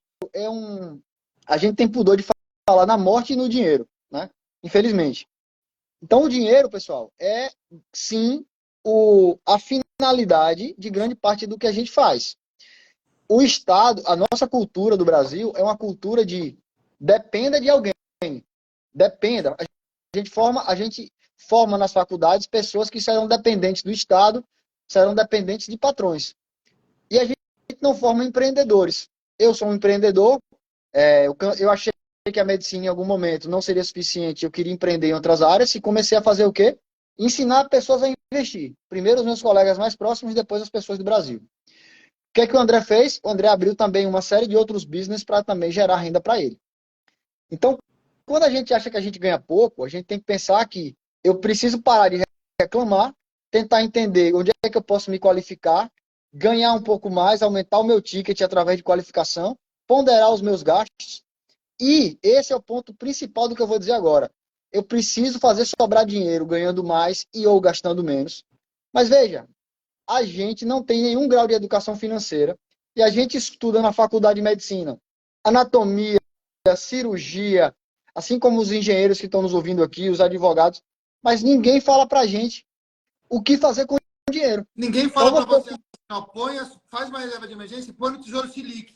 a gente tem pudor de falar na morte e no dinheiro, né? Infelizmente. Então, o dinheiro, pessoal, é sim a finalidade de grande parte do que a gente faz. O Estado, a nossa cultura do Brasil é uma cultura de dependa de alguém. Dependa. A gente forma nas faculdades pessoas que serão dependentes do Estado, serão dependentes de patrões. E a gente não forma empreendedores. Eu sou um empreendedor, eu achei que a medicina em algum momento não seria suficiente, eu queria empreender em outras áreas e comecei a fazer o quê? Ensinar pessoas a investir. Primeiro os meus colegas mais próximos e depois as pessoas do Brasil. O que é que o André fez? O André abriu também uma série de outros business para também gerar renda para ele. Então, quando a gente acha que a gente ganha pouco, a gente tem que pensar que eu preciso parar de reclamar, tentar entender onde é que eu posso me qualificar, ganhar um pouco mais, aumentar o meu ticket através de qualificação, ponderar os meus gastos. E esse é o ponto principal do que eu vou dizer agora. Eu preciso fazer sobrar dinheiro ganhando mais e ou gastando menos. Mas veja, a gente não tem nenhum grau de educação financeira e a gente estuda na faculdade de medicina anatomia, cirurgia, assim como os engenheiros que estão nos ouvindo aqui, os advogados, mas ninguém fala pra gente o que fazer com o dinheiro. Ninguém fala para você, faz uma reserva de emergência e põe no Tesouro Selic.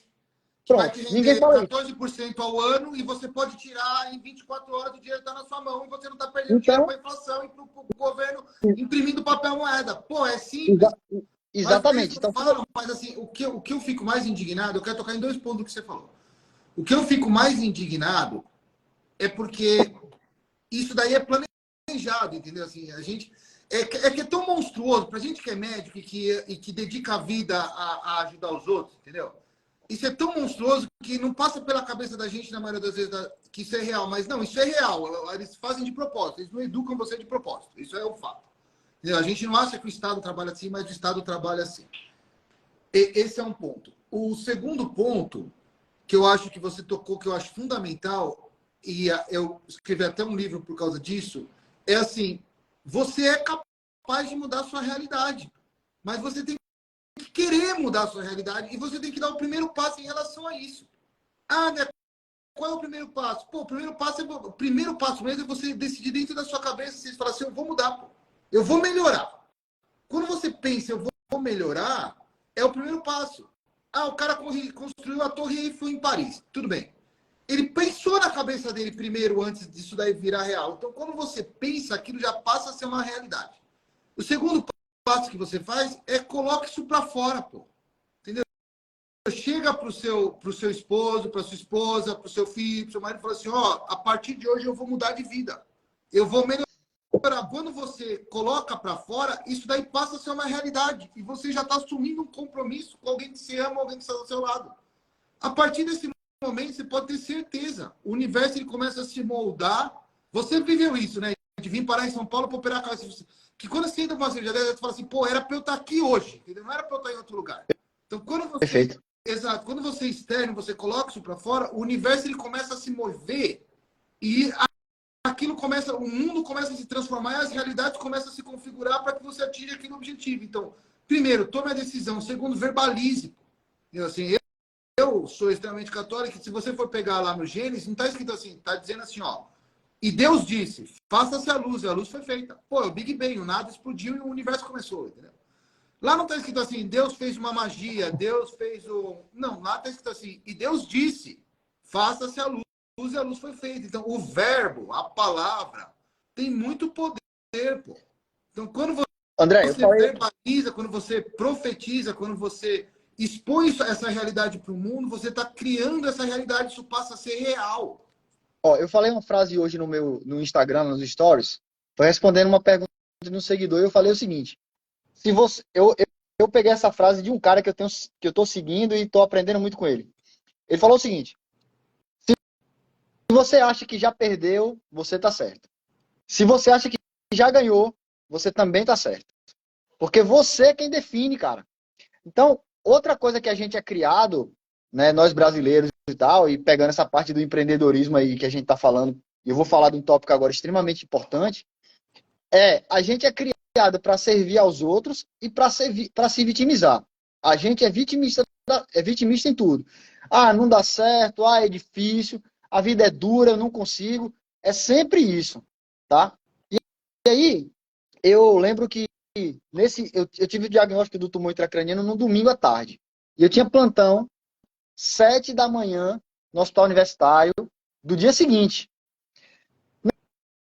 Que vai te render 14% ao ano e você pode tirar em 24 horas, o dinheiro está na sua mão e você não está perdendo dinheiro para a inflação e para o governo imprimindo papel moeda. Pô, é simples. Exatamente. Mas assim, o que eu fico mais indignado, eu quero tocar em dois pontos do que você falou. O que eu fico mais indignado é porque isso daí é planejado, entendeu? Assim, a gente... que é tão monstruoso, para a gente que é médico e que dedica a vida a ajudar os outros, entendeu? Isso é tão monstruoso que não passa pela cabeça da gente, na maioria das vezes, que isso é real. Mas não, isso é real. Eles fazem de propósito. Eles não educam você de propósito. Isso é um fato. Entendeu? A gente não acha que o Estado trabalha assim, mas o Estado trabalha assim. Esse é um ponto. O segundo ponto que eu acho que você tocou, que eu acho fundamental, e eu escrevi até um livro por causa disso, é assim, você é capaz de mudar a sua realidade, mas você tem que querer mudar a sua realidade e você tem que dar o primeiro passo em relação a isso. Ah, né? Qual é o primeiro passo? Pô, o primeiro passo mesmo é você decidir dentro da sua cabeça, você falar assim, eu vou mudar, pô. Eu vou melhorar. Quando você pensa, eu vou melhorar, é o primeiro passo. Ah, o cara construiu a Torre Eiffel em Paris. Tudo bem. Ele pensou na cabeça dele primeiro, antes disso daí virar real. Então, quando você pensa, aquilo já passa a ser uma realidade. O segundo passo que você faz é coloque isso para fora, pô. Entendeu? Chega para o seu esposo, para sua esposa, para o seu filho, para o seu marido e fala assim, ó, a partir de hoje eu vou mudar de vida. Eu vou melhorar. Quando você coloca para fora, isso daí passa a ser uma realidade. E você já está assumindo um compromisso com alguém que você ama, alguém que está do seu lado. A partir desse momento, você pode ter certeza. O universo ele começa a se moldar. Você viveu isso, né? De vir parar em São Paulo para operar a cabeça. Que quando você entra numa cirurgia, você fala assim, pô, era para eu estar aqui hoje. Entendeu? Não era para eu estar em outro lugar. Então, quando você... Perfeito. Exato. Quando você externa, você coloca isso para fora, o universo ele começa a se mover e aquilo começa, o mundo começa a se transformar e as realidades começam a se configurar para que você atinja aquele objetivo. Então, primeiro, tome a decisão. Segundo, verbalize. Assim, eu sou extremamente católico. Se você for pegar lá no Gênesis, não está escrito assim, está dizendo assim, ó. E Deus disse, faça-se a luz foi feita. Pô, é o Big Bang, o nada explodiu e o universo começou, entendeu? Lá não está escrito assim, Deus fez uma magia, Deus fez o... Não, lá está escrito assim, e Deus disse, faça-se a luz e a luz foi feita. Então, o verbo, a palavra, tem muito poder, pô. Então, quando André, você verbaliza, quando você profetiza, quando você expõe essa realidade para o mundo, você está criando essa realidade, isso passa a ser real. Ó, eu falei uma frase hoje no Instagram, nos stories, foi respondendo uma pergunta de um seguidor, e eu falei o seguinte, se você, eu peguei essa frase de um cara que eu tô seguindo e tô aprendendo muito com ele. Ele falou o seguinte, se você acha que já perdeu, você tá certo. Se você acha que já ganhou, você também tá certo. Porque você é quem define, cara. Então, outra coisa que a gente é criado, né, nós brasileiros e tal, e pegando essa parte do empreendedorismo aí que a gente tá falando, e eu vou falar de um tópico agora extremamente importante, a gente é criado para servir aos outros e para se vitimizar. A gente é vitimista em tudo. Ah, não dá certo, ah, é difícil, a vida é dura, eu não consigo. É sempre isso, tá? E aí, eu lembro que eu tive o diagnóstico do tumor intracraniano no domingo à tarde. E eu tinha plantão 7 da manhã no hospital universitário do dia seguinte.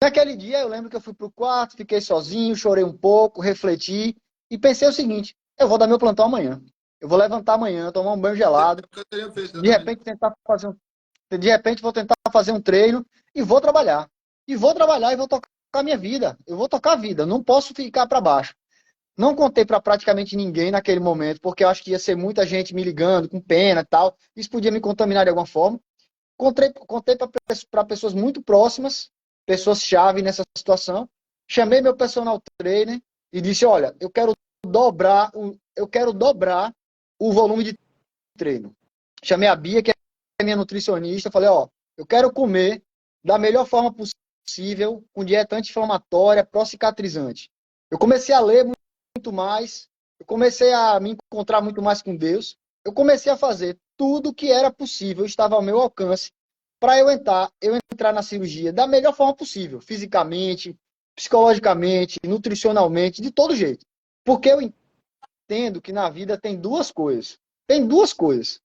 Naquele dia, eu lembro que eu fui pro quarto, fiquei sozinho, chorei um pouco, refleti e pensei o seguinte, eu vou dar meu plantão amanhã. Eu vou levantar amanhã, tomar um banho gelado, de repente vou tentar fazer um treino e vou trabalhar. E vou trabalhar e vou tocar a minha vida. Eu vou tocar a vida, não posso ficar para baixo. Não contei para praticamente ninguém naquele momento, porque eu acho que ia ser muita gente me ligando com pena e tal. Isso podia me contaminar de alguma forma. Contei para pessoas muito próximas, pessoas-chave nessa situação. Chamei meu personal trainer e disse, olha, eu quero dobrar o volume de treino. Chamei a Bia, que é minha nutricionista, falei, ó, eu quero comer da melhor forma possível, com dieta anti-inflamatória, pró-cicatrizante. Eu comecei a ler muito mais, eu comecei a me encontrar muito mais com Deus, eu comecei a fazer tudo que era possível, estava ao meu alcance, para eu entrar na cirurgia da melhor forma possível, fisicamente, psicologicamente, nutricionalmente, de todo jeito. Porque eu entendo que na vida tem duas coisas. Tem duas coisas.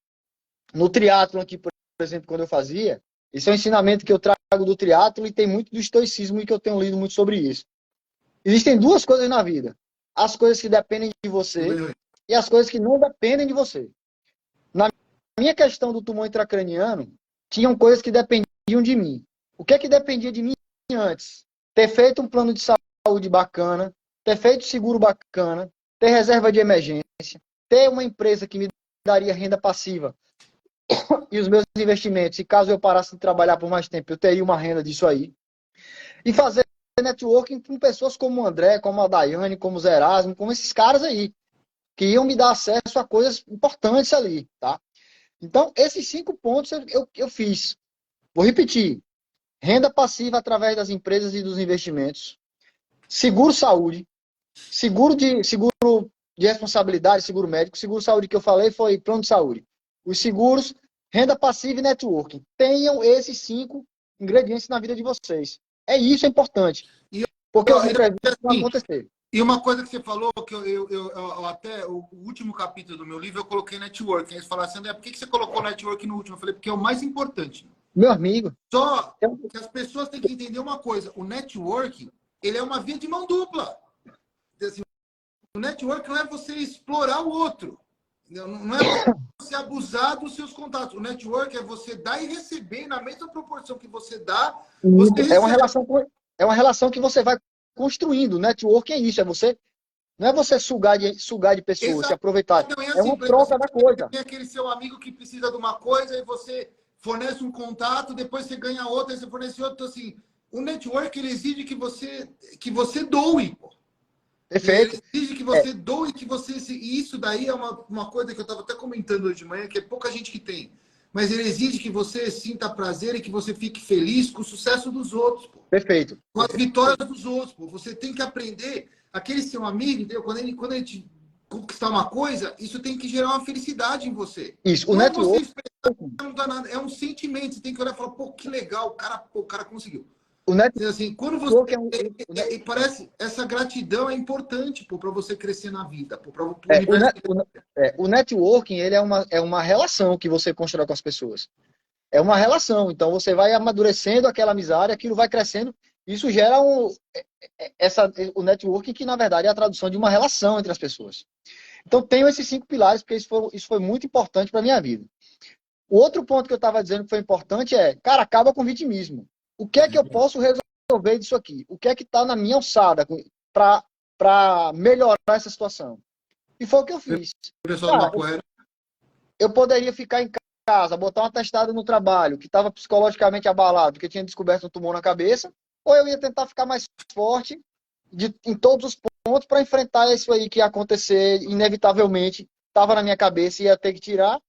No triatlo aqui, por exemplo, quando eu fazia, esse é um ensinamento que eu trago do triatlo e tem muito do estoicismo e que eu tenho lido muito sobre isso. Existem duas coisas na vida. As coisas que dependem de você e as coisas que não dependem de você. Na minha questão do tumor intracraniano, tinham coisas que dependiam de mim. O que é que dependia de mim antes? Ter feito um plano de saúde bacana, ter feito seguro bacana, ter reserva de emergência, ter uma empresa que me daria renda passiva e os meus investimentos, e caso eu parasse de trabalhar por mais tempo, eu teria uma renda disso aí. E fazer networking com pessoas como o André, como a Daiane, como o Zé Erasmo, como esses caras aí, que iam me dar acesso a coisas importantes ali, tá? Então, esses 5 pontos eu fiz. Vou repetir. Renda passiva através das empresas e dos investimentos. Seguro-saúde. Seguro de responsabilidade, seguro médico. Seguro-saúde que eu falei foi plano de saúde. Os seguros, renda passiva e networking. Tenham esses 5 ingredientes na vida de vocês. Isso é importante. E, Porque os imprevistos vão assim, acontecer. e uma coisa que você falou, que eu até o último capítulo do meu livro, eu coloquei network. Aí eles falaram assim, André, por que você colocou network no último? Eu falei, porque é o mais importante. Meu amigo. Só que as pessoas têm que entender uma coisa. O network, ele é uma via de mão dupla. Assim, o network não é você explorar o outro. Não é você abusar dos seus contatos. O network é você dar e receber na mesma proporção que você dá, você recebe. É uma relação que você vai construindo. Network é isso, não é você sugar de pessoas, Exato. se aproveitar. Não, É uma troca da coisa. Tem aquele seu amigo que precisa de uma coisa e você fornece um contato, depois você ganha outra, e você fornece outro. Assim, o network ele exige que você doe. Pô. Perfeito. Ele exige que você doe, que você... E isso daí é uma coisa que eu estava até comentando hoje de manhã, que é pouca gente que tem. Mas ele exige que você sinta prazer e que você fique feliz com o sucesso dos outros. Pô. Perfeito. Com as vitórias dos outros. Pô. Você tem que aprender. Aquele seu amigo, entendeu? Quando ele te conquistar uma coisa, isso tem que gerar uma felicidade em você. Isso. O network... Você expressar, não dá nada. É um sentimento. Você tem que olhar e falar, pô, que legal. O cara conseguiu. O network assim, quando você parece essa gratidão é importante para você crescer na vida, o networking ele é uma relação que você constrói com as pessoas. É uma relação. Então você vai amadurecendo aquela amizade, aquilo vai crescendo. Isso gera o networking que na verdade é a tradução de uma relação entre as pessoas. Então tenho esses 5 pilares porque isso foi muito importante para minha vida. O outro ponto que eu estava dizendo que foi importante cara, acaba com o vitimismo. O que é que eu posso resolver disso aqui? O que é que está na minha alçada para melhorar essa situação? E foi o que eu fiz. Cara, eu poderia ficar em casa, botar um atestado no trabalho, que estava psicologicamente abalado, porque tinha descoberto um tumor na cabeça, ou eu ia tentar ficar mais forte em todos os pontos para enfrentar isso aí que ia acontecer, inevitavelmente, estava na minha cabeça e ia ter que tirar. O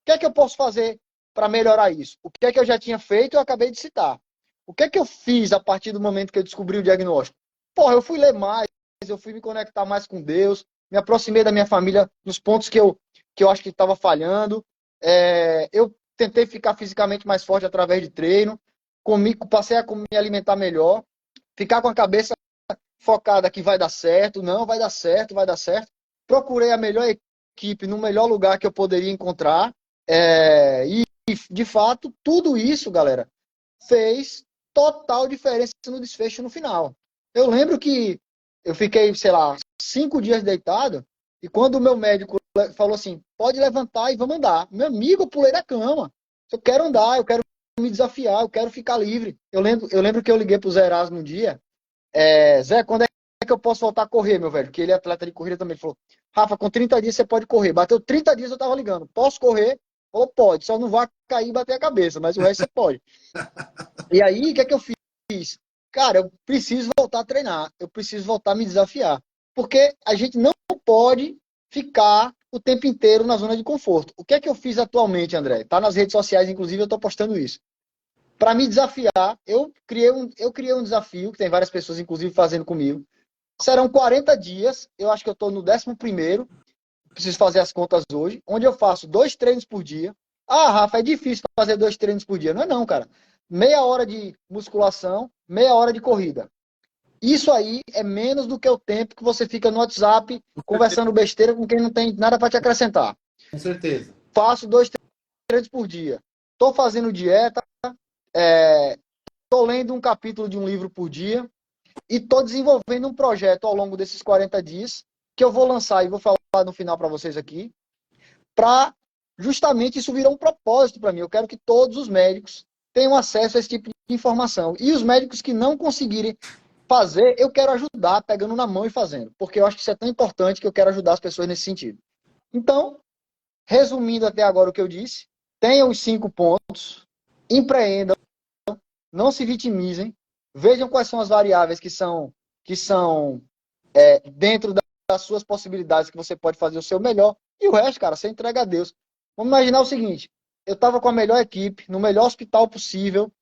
que é que eu posso fazer para melhorar isso? O que é que eu já tinha feito e eu acabei de citar. O que é que eu fiz a partir do momento que eu descobri o diagnóstico? Porra, eu fui ler mais, eu fui me conectar mais com Deus, me aproximei da minha família nos pontos que eu acho que estava falhando. Eu tentei ficar fisicamente mais forte através de treino, passei a me alimentar melhor, ficar com a cabeça focada que vai dar certo, não, vai dar certo, vai dar certo. Procurei a melhor equipe no melhor lugar que eu poderia encontrar. E, de fato, tudo isso, galera, fez total diferença no desfecho no final. Eu lembro que eu fiquei, sei lá, 5 dias deitado, e quando o meu médico falou assim, pode levantar e vamos andar. Meu amigo, eu pulei da cama. Eu quero andar, eu quero me desafiar, eu quero ficar livre. Eu lembro que eu liguei pro Zé Erasmo um dia. Zé, quando é que eu posso voltar a correr, meu velho? Porque ele é atleta de corrida também. Ele falou, Rafa, com 30 dias você pode correr. Bateu 30 dias, eu tava ligando. Posso correr? Falou, pode. Só não vai cair e bater a cabeça, mas o resto você pode. E aí, o que é que eu fiz? Cara, eu preciso voltar a treinar. Eu preciso voltar a me desafiar. Porque a gente não pode ficar o tempo inteiro na zona de conforto. O que é que eu fiz atualmente, André? Tá nas redes sociais, inclusive, eu tô postando isso. Para me desafiar, eu criei um desafio, que tem várias pessoas, inclusive, fazendo comigo. Serão 40 dias, eu acho que eu estou no 11º, preciso fazer as contas hoje, onde eu faço 2 treinos por dia. Ah, Rafa, é difícil fazer 2 treinos por dia. Não é não, cara. Meia hora de musculação, meia hora de corrida. Isso aí é menos do que o tempo que você fica no WhatsApp conversando besteira com quem não tem nada para te acrescentar. Com certeza. Faço 2 treinos por dia. Estou fazendo dieta, estou lendo um capítulo de um livro por dia e estou desenvolvendo um projeto ao longo desses 40 dias que eu vou lançar e vou falar no final para vocês aqui, para justamente isso virar um propósito para mim. Eu quero que todos os médicos tenham acesso a esse tipo de informação. E os médicos que não conseguirem fazer, eu quero ajudar, pegando na mão e fazendo. Porque eu acho que isso é tão importante que eu quero ajudar as pessoas nesse sentido. Então, resumindo até agora o que eu disse, tenham os 5 pontos, empreendam, não se vitimizem, vejam quais são as variáveis que são dentro das suas possibilidades que você pode fazer o seu melhor, e o resto, cara, você entrega a Deus. Vamos imaginar o seguinte, eu estava com a melhor equipe, no melhor hospital possível,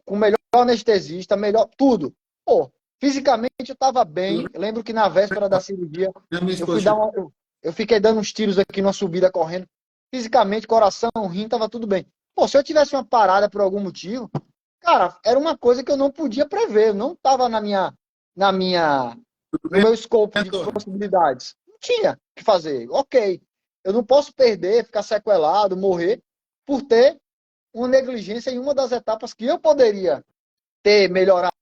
com o melhor anestesista, melhor tudo. Pô, fisicamente eu estava bem. Eu lembro que na véspera da cirurgia, eu fui dar eu fiquei dando uns tiros aqui numa subida correndo. Fisicamente, coração, rim, estava tudo bem. Pô, se eu tivesse uma parada por algum motivo, cara, era uma coisa que eu não podia prever, não estava na minha, no meu escopo de possibilidades. Não tinha o que fazer. Ok, eu não posso perder, ficar sequelado, morrer, por ter uma negligência em uma das etapas que eu poderia ter melhorado,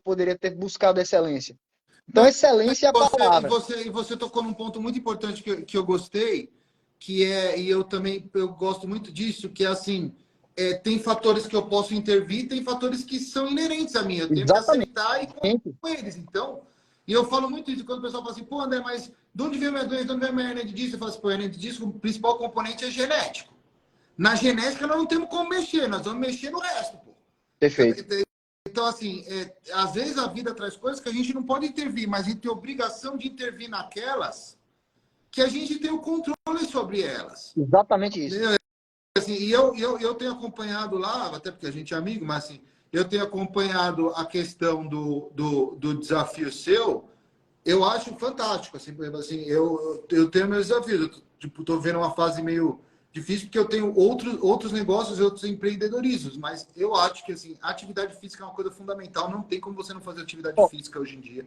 poderia ter buscado excelência. Então, Não, excelência é a palavra. E você tocou num ponto muito importante que eu gostei, que é, e eu também eu gosto muito disso, que é assim, tem fatores que eu posso intervir, tem fatores que são inerentes a mim, eu tenho que Exatamente. aceitar e conviver com eles. Então, e eu falo muito isso quando o pessoal fala assim, pô, André, mas de onde vem a minha doença, de onde vem a minha hernia de disco? Eu falo assim, pô, a hernia de disco, o principal componente é genético. Na genética nós não temos como mexer, nós vamos mexer no resto, pô. Perfeito. Então, assim, às vezes a vida traz coisas que a gente não pode intervir, mas a gente tem obrigação de intervir naquelas que a gente tem o controle sobre elas. Exatamente isso. Assim, e eu tenho acompanhado lá, até porque a gente é amigo, mas assim, eu tenho acompanhado a questão do desafio seu, eu acho fantástico. Assim, eu tenho meus desafios, eu tô vendo uma fase meio difícil, porque eu tenho outros negócios e outros empreendedorismos, mas eu acho que assim, a atividade física é uma coisa fundamental, não tem como você não fazer atividade física hoje em dia.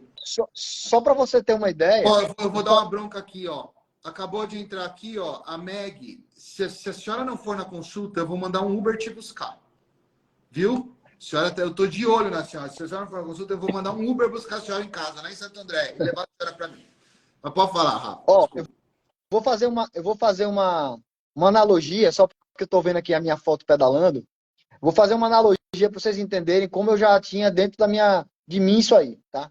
Só para você ter uma ideia... Ó, eu vou dar uma bronca aqui, ó. Acabou de entrar aqui, ó, a Meg. Se a senhora não for na consulta, eu vou mandar um Uber te buscar. Viu? Senhora, eu tô de olho na senhora. Se a senhora não for na consulta, eu vou mandar um Uber buscar a senhora em casa, lá em Santo André, e levar a senhora para mim. Mas pode falar, Rafa. Ó, eu vou fazer uma analogia, só porque eu estou vendo aqui a minha foto pedalando. Vou fazer uma analogia para vocês entenderem como eu já tinha dentro de mim isso aí, tá?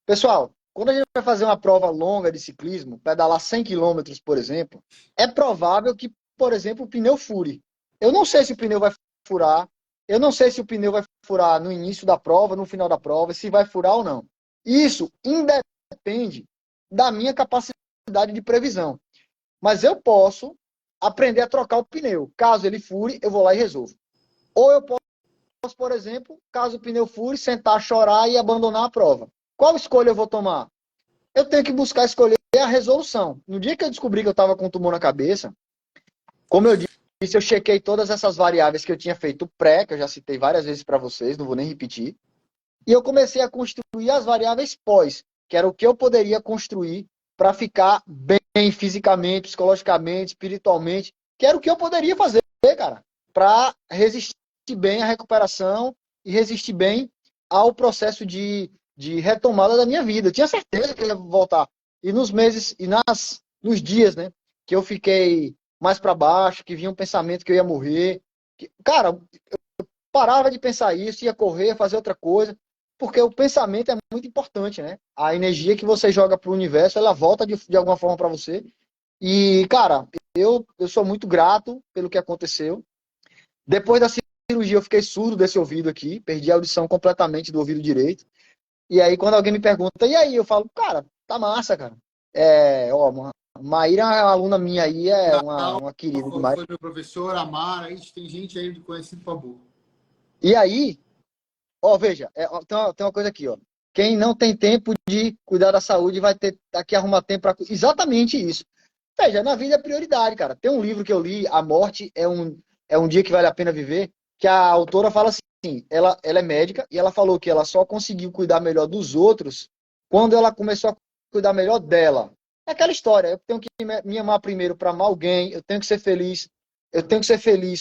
Pessoal, quando a gente vai fazer uma prova longa de ciclismo, pedalar 100 quilômetros, por exemplo, é provável que, por exemplo, o pneu fure. Eu não sei se o pneu vai furar, eu não sei se o pneu vai furar no início da prova, no final da prova, se vai furar ou não. Isso independe da minha capacidade de previsão. Mas eu posso aprender a trocar o pneu. Caso ele fure, eu vou lá e resolvo. Ou eu posso, por exemplo, caso o pneu fure, sentar, chorar e abandonar a prova. Qual escolha eu vou tomar? Eu tenho que buscar escolher a resolução. No dia que eu descobri que eu estava com um tumor na cabeça, como eu disse, eu chequei todas essas variáveis que eu tinha feito pré, que eu já citei várias vezes para vocês, não vou nem repetir. E eu comecei a construir as variáveis pós, que era o que eu poderia construir para ficar bem fisicamente, psicologicamente, espiritualmente, que era o que eu poderia fazer, cara, para resistir bem à recuperação e resistir bem ao processo de retomada da minha vida. Eu tinha certeza que eu ia voltar. E nos meses e nos dias, né, que eu fiquei mais para baixo, que vinha um pensamento que eu ia morrer, cara, eu parava de pensar isso, ia correr, fazer outra coisa, porque o pensamento é muito importante, né? A energia que você joga para o universo, ela volta de alguma forma para você. E, cara, eu sou muito grato pelo que aconteceu. Depois da cirurgia, eu fiquei surdo desse ouvido aqui, perdi a audição completamente do ouvido direito. E aí, quando alguém me pergunta, e aí? Eu falo, cara, tá massa, cara. Maíra é uma aluna minha aí, é uma querida demais. Foi meu professor, Amara, a gente tem gente aí conhecido pra burro. E aí, veja, tem uma coisa aqui, ó. Quem não tem tempo de cuidar da saúde vai ter que arrumar tempo para exatamente isso. Veja, na vida é prioridade, cara. Tem um livro que eu li, A Morte é um Dia que Vale a Pena Viver, que a autora fala assim, ela é médica e ela falou que ela só conseguiu cuidar melhor dos outros quando ela começou a cuidar melhor dela. É aquela história, eu tenho que me amar primeiro para amar alguém, eu tenho que ser feliz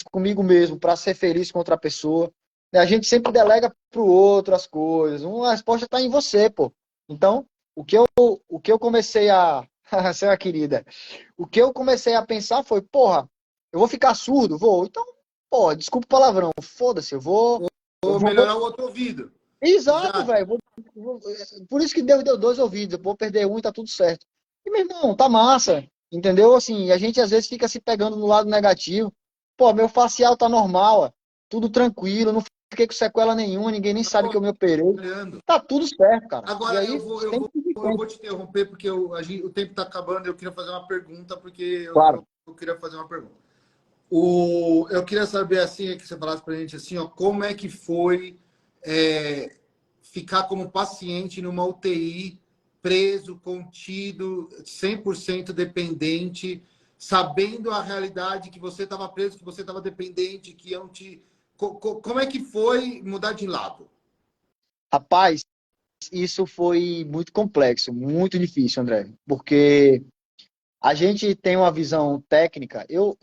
comigo mesmo para ser feliz com outra pessoa. A gente sempre delega pro outro as coisas. A resposta está em você, pô. Então, o que eu comecei a... Você é uma querida. O que eu comecei a pensar foi, porra, eu vou ficar surdo? Vou. Então, pô, desculpa o palavrão. Foda-se, eu vou melhorar o outro ouvido. Exato, velho. Por isso que Deus deu 2 ouvidos. Eu vou perder um e tá tudo certo. E, meu irmão, tá massa. Entendeu? Assim, a gente às vezes fica se pegando no lado negativo. Pô, meu facial tá normal, ó. Tudo tranquilo, não fiquei com sequela nenhuma, ninguém nem sabe que eu me operei. Tá tudo certo, cara. Agora, aí, eu vou te interromper, porque o tempo tá acabando, eu queria fazer uma pergunta, porque claro. eu queria fazer uma pergunta. Eu queria saber, assim, que você falasse para a gente, assim, ó, como é que foi ficar como paciente numa UTI, preso, contido, 100% dependente, sabendo a realidade que você estava preso, que você estava dependente, que iam te... Como é que foi mudar de lado? Rapaz, isso foi muito complexo, muito difícil, André, porque a gente tem uma visão técnica. Eu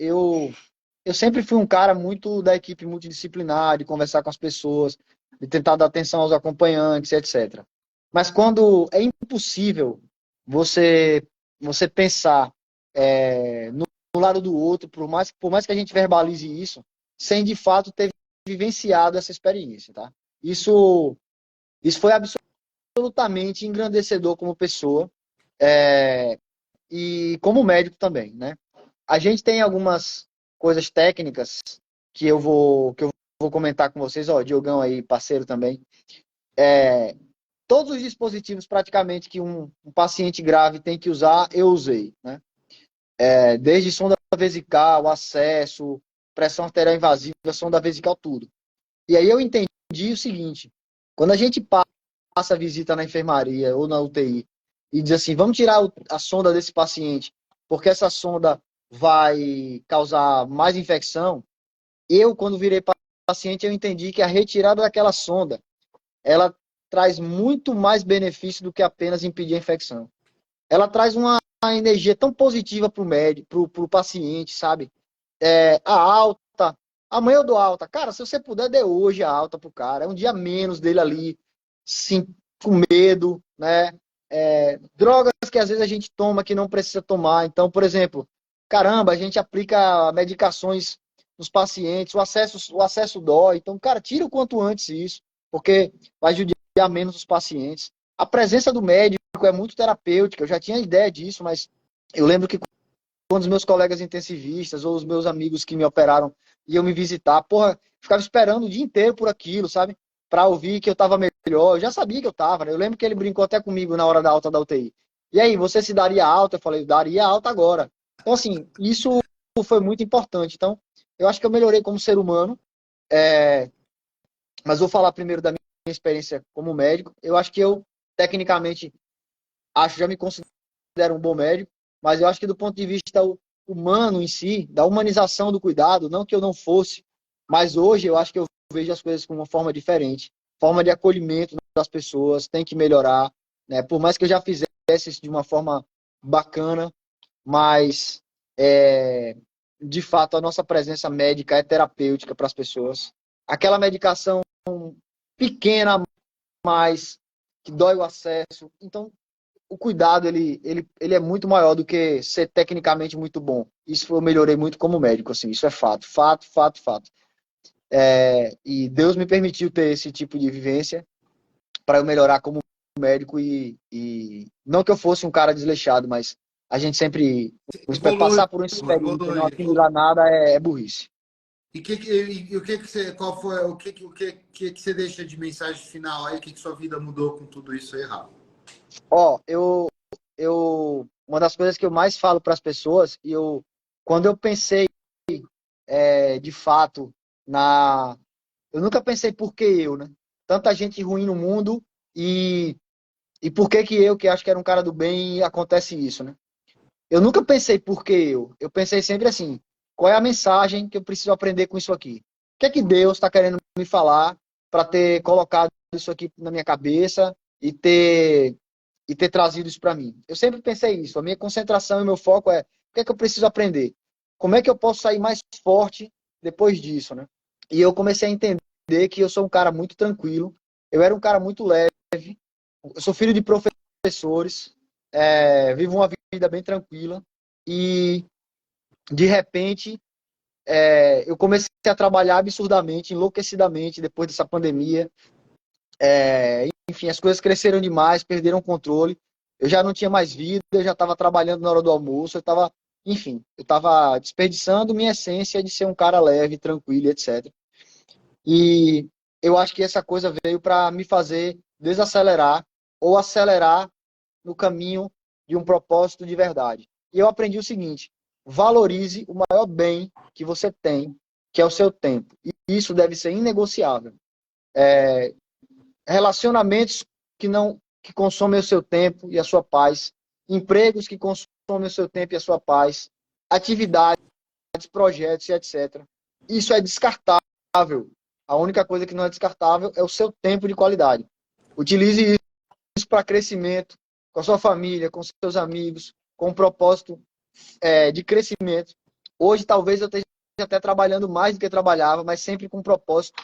sempre fui um cara muito da equipe multidisciplinar, de conversar com as pessoas, de tentar dar atenção aos acompanhantes, etc. Mas quando é impossível você pensar no lado do outro, por mais que a gente verbalize isso, sem de fato ter vivenciado essa experiência, tá? Isso foi absolutamente engrandecedor como pessoa, e como médico também, né? A gente tem algumas coisas técnicas que eu vou comentar com vocês. Ó, Diogão aí, parceiro também. Todos os dispositivos praticamente que um paciente grave tem que usar, eu usei, né? Desde sonda vesical, acesso, pressão arterial invasiva, sonda vesical, tudo. E aí eu entendi o seguinte: quando a gente passa a visita na enfermaria ou na UTI e diz assim, vamos tirar a sonda desse paciente, porque essa sonda vai causar mais infecção. Quando virei paciente, eu entendi que a retirada daquela sonda, ela traz muito mais benefício do que apenas impedir a infecção. Ela traz uma energia tão positiva para o médico, para o paciente, sabe? A alta, amanhã eu dou alta. Cara, se você puder, dê hoje a alta pro cara. É um dia menos dele ali, sim, com medo, né? Drogas que às vezes a gente toma que não precisa tomar. Então, por exemplo, caramba, a gente aplica medicações nos pacientes, o acesso dói. Então, cara, tira o quanto antes isso, porque vai judiar menos os pacientes. A presença do médico é muito terapêutica. Eu já tinha ideia disso, mas eu lembro que quando os meus colegas intensivistas ou os meus amigos que me operaram iam me visitar, porra, ficava esperando o dia inteiro por aquilo, sabe? Pra ouvir que eu tava melhor. Eu já sabia que eu tava, né? Eu lembro que ele brincou até comigo na hora da alta da UTI. E aí, você se daria alta? Eu falei, daria alta agora. Então, assim, isso foi muito importante. Então, eu acho que eu melhorei como ser humano, mas vou falar primeiro da minha experiência como médico. Eu acho que eu, tecnicamente, já me considero um bom médico, mas eu acho que do ponto de vista humano em si, da humanização do cuidado, não que eu não fosse, mas hoje eu acho que eu vejo as coisas com uma forma diferente. Forma de acolhimento das pessoas tem que melhorar, né? Por mais que eu já fizesse isso de uma forma bacana, mas de fato a nossa presença médica é terapêutica para as pessoas. Aquela medicação pequena, mas que dói o acesso. Então, o cuidado ele é muito maior do que ser tecnicamente muito bom. Isso eu melhorei muito como médico, assim, isso é fato, fato, fato, fato. E Deus me permitiu ter esse tipo de vivência para eu melhorar como médico e não que eu fosse um cara desleixado, mas a gente sempre Evolui, passar por uma experiência e não evolui. assimilar nada é burrice. O que que você, qual foi, o que você deixa de mensagem final aí? O que que sua vida mudou com tudo isso aí, Rafa? Ó, uma das coisas que eu mais falo para as pessoas, quando eu pensei de fato eu nunca pensei por que eu, né? Tanta gente ruim no mundo e por que eu, que acho que era um cara do bem, acontece isso, né? Eu nunca pensei por que eu. Eu pensei sempre assim, qual é a mensagem que eu preciso aprender com isso aqui? O que é que Deus está querendo me falar para ter colocado isso aqui na minha cabeça e ter trazido isso para mim? Eu sempre pensei isso. A minha concentração e meu foco o que é que eu preciso aprender? Como é que eu posso sair mais forte depois disso, né? E eu comecei a entender que eu sou um cara muito tranquilo. Eu era um cara muito leve. Eu sou filho de professores. Vivo uma vida bem tranquila. E, de repente, eu comecei a trabalhar absurdamente, enlouquecidamente, depois dessa pandemia. Enfim, as coisas cresceram demais, perderam o controle. Eu já não tinha mais vida, eu já estava trabalhando na hora do almoço, enfim, eu estava desperdiçando minha essência de ser um cara leve, tranquilo, etc. E eu acho que essa coisa veio para me fazer desacelerar ou acelerar no caminho de um propósito de verdade. E eu aprendi o seguinte: valorize o maior bem que você tem, que é o seu tempo. E isso deve ser inegociável. Relacionamentos que consomem o seu tempo e a sua paz, empregos que consomem o seu tempo e a sua paz, atividades, projetos e etc. Isso é descartável. A única coisa que não é descartável é o seu tempo de qualidade. Utilize isso para crescimento, com a sua família, com seus amigos, com um propósito de crescimento. Hoje, talvez eu esteja até trabalhando mais do que trabalhava, mas sempre com um propósito.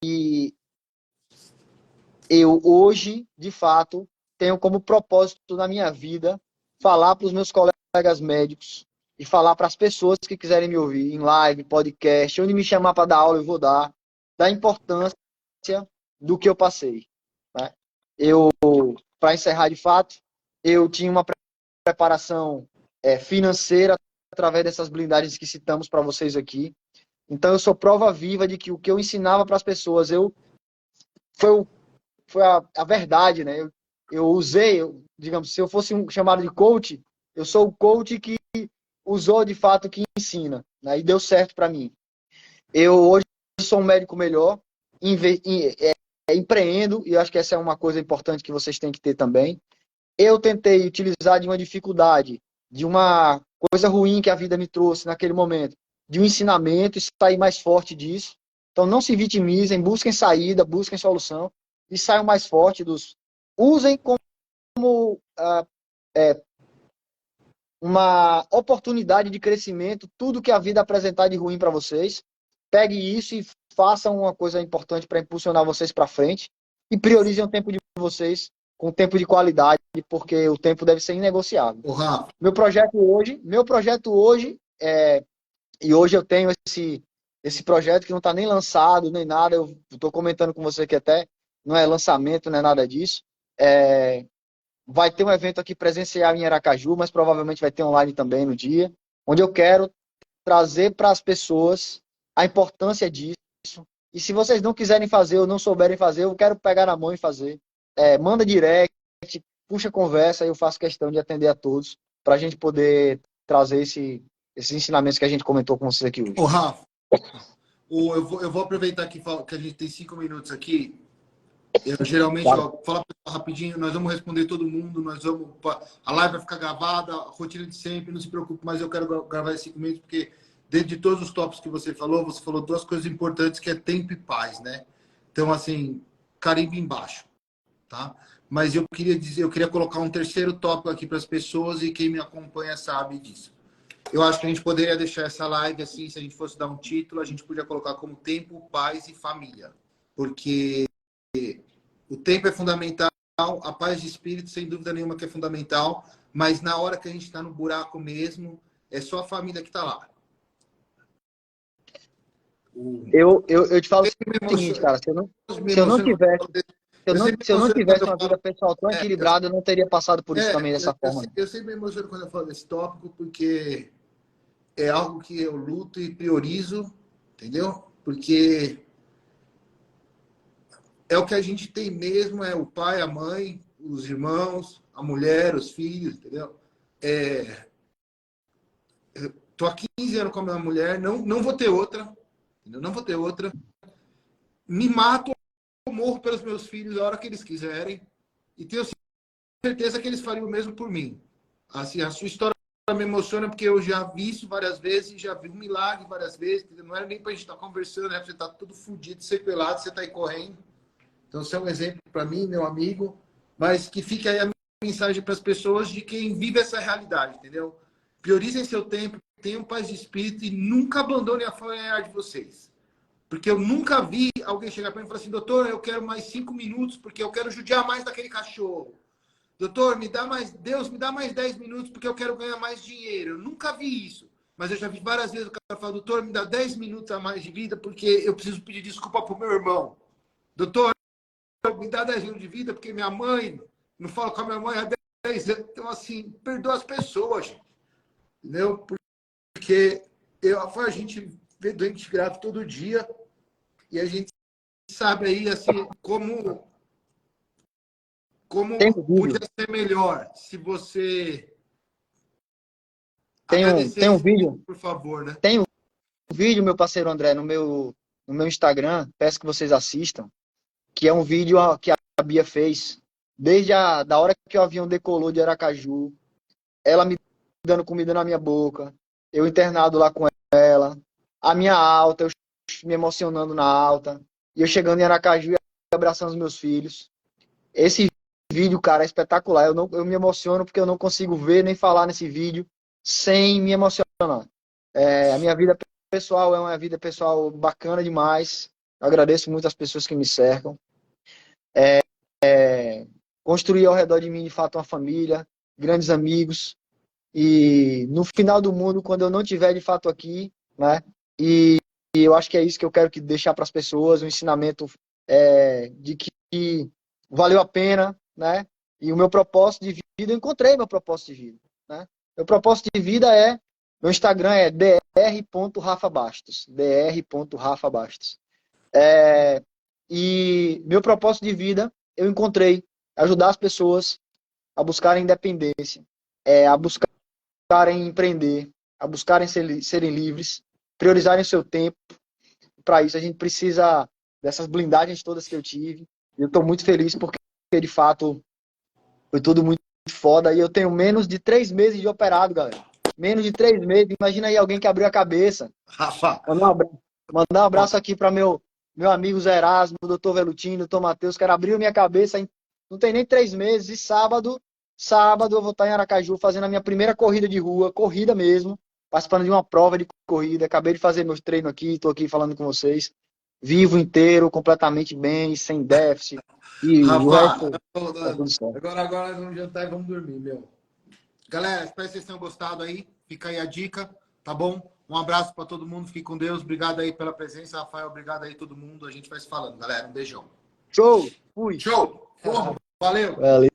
E eu, hoje, de fato, tenho como propósito na minha vida falar para os meus colegas médicos e falar para as pessoas que quiserem me ouvir em live, podcast, onde me chamar para dar aula, eu vou dar, da importância do que eu passei. Né? Para encerrar de fato, eu tinha uma preparação financeira através dessas blindagens que citamos para vocês aqui. Então, eu sou prova viva de que o que eu ensinava para as pessoas, foi a verdade, né? Eu usei, digamos, se eu fosse chamado de coach, eu sou o coach que usou de fato o que ensina, né? E deu certo para mim. Eu hoje sou um médico melhor, empreendo, e acho que essa é uma coisa importante que vocês têm que ter também. Eu tentei utilizar de uma dificuldade, de uma coisa ruim que a vida me trouxe naquele momento, de um ensinamento e sair mais forte disso. Então, não se vitimizem, busquem saída, busquem solução e saiam mais forte usem como uma oportunidade de crescimento tudo que a vida apresentar de ruim para vocês. Pegue isso e façam uma coisa importante para impulsionar vocês para frente e priorizem o tempo de vocês com tempo de qualidade, porque o tempo deve ser inegociável. Rafa. Meu projeto hoje e hoje eu tenho esse projeto que não está nem lançado, nem nada. Eu estou comentando com você que até não é lançamento, não é nada disso. Vai ter um evento aqui presencial em Aracaju, mas provavelmente vai ter online também no dia, onde eu quero trazer para as pessoas a importância disso. E se vocês não quiserem fazer ou não souberem fazer, eu quero pegar na mão e fazer. Manda direct, puxa conversa, eu faço questão de atender a todos para a gente poder trazer esses ensinamentos que a gente comentou com vocês aqui hoje. Ô, Rafa, eu vou aproveitar que a gente tem 5 minutos aqui. Eu geralmente, Claro. fala rapidinho, nós vamos responder todo mundo, a live vai ficar gravada, a rotina de sempre, não se preocupe, mas eu quero gravar esses 5 minutos, porque dentro de todos os tópicos que você falou 2 coisas importantes, que é tempo e paz, né? Então, assim, carimbo embaixo, tá? Mas eu queria colocar um terceiro tópico aqui para as pessoas e quem me acompanha sabe disso. Eu acho que a gente poderia deixar essa live assim, se a gente fosse dar um título, a gente podia colocar como tempo, paz e família. Porque o tempo é fundamental, a paz de espírito, sem dúvida nenhuma, que é fundamental, mas na hora que a gente está no buraco mesmo, é só a família que está lá. Eu te falo o seguinte, cara, se eu não tivesse uma vida pessoal tão equilibrada, eu não teria passado por isso também dessa forma. Eu sempre me emociono quando eu falo desse tópico, porque é algo que eu luto e priorizo, entendeu? Porque é o que a gente tem mesmo, é o pai, a mãe, os irmãos, a mulher, os filhos, entendeu? Eu tô há 15 anos com a minha mulher, não vou ter outra, entendeu? Não vou ter outra. Me mato ou morro pelos meus filhos a hora que eles quiserem e tenho certeza que eles fariam o mesmo por mim. Assim, a sua história me emociona porque eu já vi isso várias vezes, já vi um milagre várias vezes, entendeu? Não era nem pra gente estar conversando, né? Você tá tudo fudido, sequelado, você tá aí correndo. Então, você é um exemplo para mim, meu amigo, mas que fique aí a mensagem para as pessoas de quem vive essa realidade, entendeu? Priorizem seu tempo, tenham paz de espírito e nunca abandonem a familiar de vocês. Porque eu nunca vi alguém chegar para mim e falar assim, doutor, eu quero mais 5 minutos porque eu quero judiar mais daquele cachorro. Doutor, Deus me dá mais 10 minutos porque eu quero ganhar mais dinheiro. Eu nunca vi isso. Mas eu já vi várias vezes o cara falar, doutor, me dá 10 minutos a mais de vida porque eu preciso pedir desculpa pro meu irmão. Doutor, me dá 10 anos de vida porque minha mãe, não falo com a minha mãe há 10 anos. Então, assim, perdoa as pessoas, gente. Entendeu? Porque a gente vê doente grave todo dia e a gente sabe aí, assim, como podia ser melhor se você Tem um vídeo, por favor, né? tem um vídeo, meu parceiro André, no meu Instagram, peço que vocês assistam, que é um vídeo que a Bia fez, desde da hora que o avião decolou de Aracaju, ela me dando comida na minha boca, eu internado lá com ela, a minha alta, eu me emocionando na alta, e eu chegando em Aracaju e abraçando os meus filhos. Esse vídeo, cara, é espetacular. Eu me emociono porque eu não consigo ver nem falar nesse vídeo sem me emocionar. A minha vida pessoal é uma vida pessoal bacana demais. Eu agradeço muito as pessoas que me cercam. Construí ao redor de mim, de fato, uma família, grandes amigos. E no final do mundo, quando eu não estiver de fato aqui, né? E eu acho que é isso que eu quero deixar para as pessoas, um ensinamento de que valeu a pena, né? E o meu propósito de vida, eu encontrei meu propósito de vida, né? Meu propósito de vida meu Instagram é dr.rafabastos, dr.rafabastos. E meu propósito de vida, eu encontrei ajudar as pessoas a buscarem independência, a buscarem empreender, a buscarem serem livres, priorizarem o seu tempo. Para isso, a gente precisa dessas blindagens todas que eu tive. Eu estou muito feliz porque, de fato, foi tudo muito foda. E eu tenho menos de 3 meses de operado, galera. Menos de 3 meses. Imagina aí alguém que abriu a cabeça. Rafa. Mandar um abraço aqui para meu amigo Zé Erasmo, doutor Velutino, doutor Matheus, que abriu minha cabeça. Não tem nem 3 meses. E sábado eu vou estar em Aracaju fazendo a minha primeira corrida de rua, corrida mesmo, participando de uma prova de corrida. Acabei de fazer meus treinos aqui, estou aqui falando com vocês. Vivo inteiro, completamente bem, sem déficit. E Rafa, o resto tá tudo certo. agora nós vamos jantar e vamos dormir, meu. Galera, espero que vocês tenham gostado aí. Fica aí a dica, tá bom? Um abraço para todo mundo, fique com Deus. Obrigado aí pela presença, Rafael. Obrigado aí todo mundo. A gente vai se falando, galera. Um beijão. Show! Fui! Show! Fomos! Valeu! Valeu!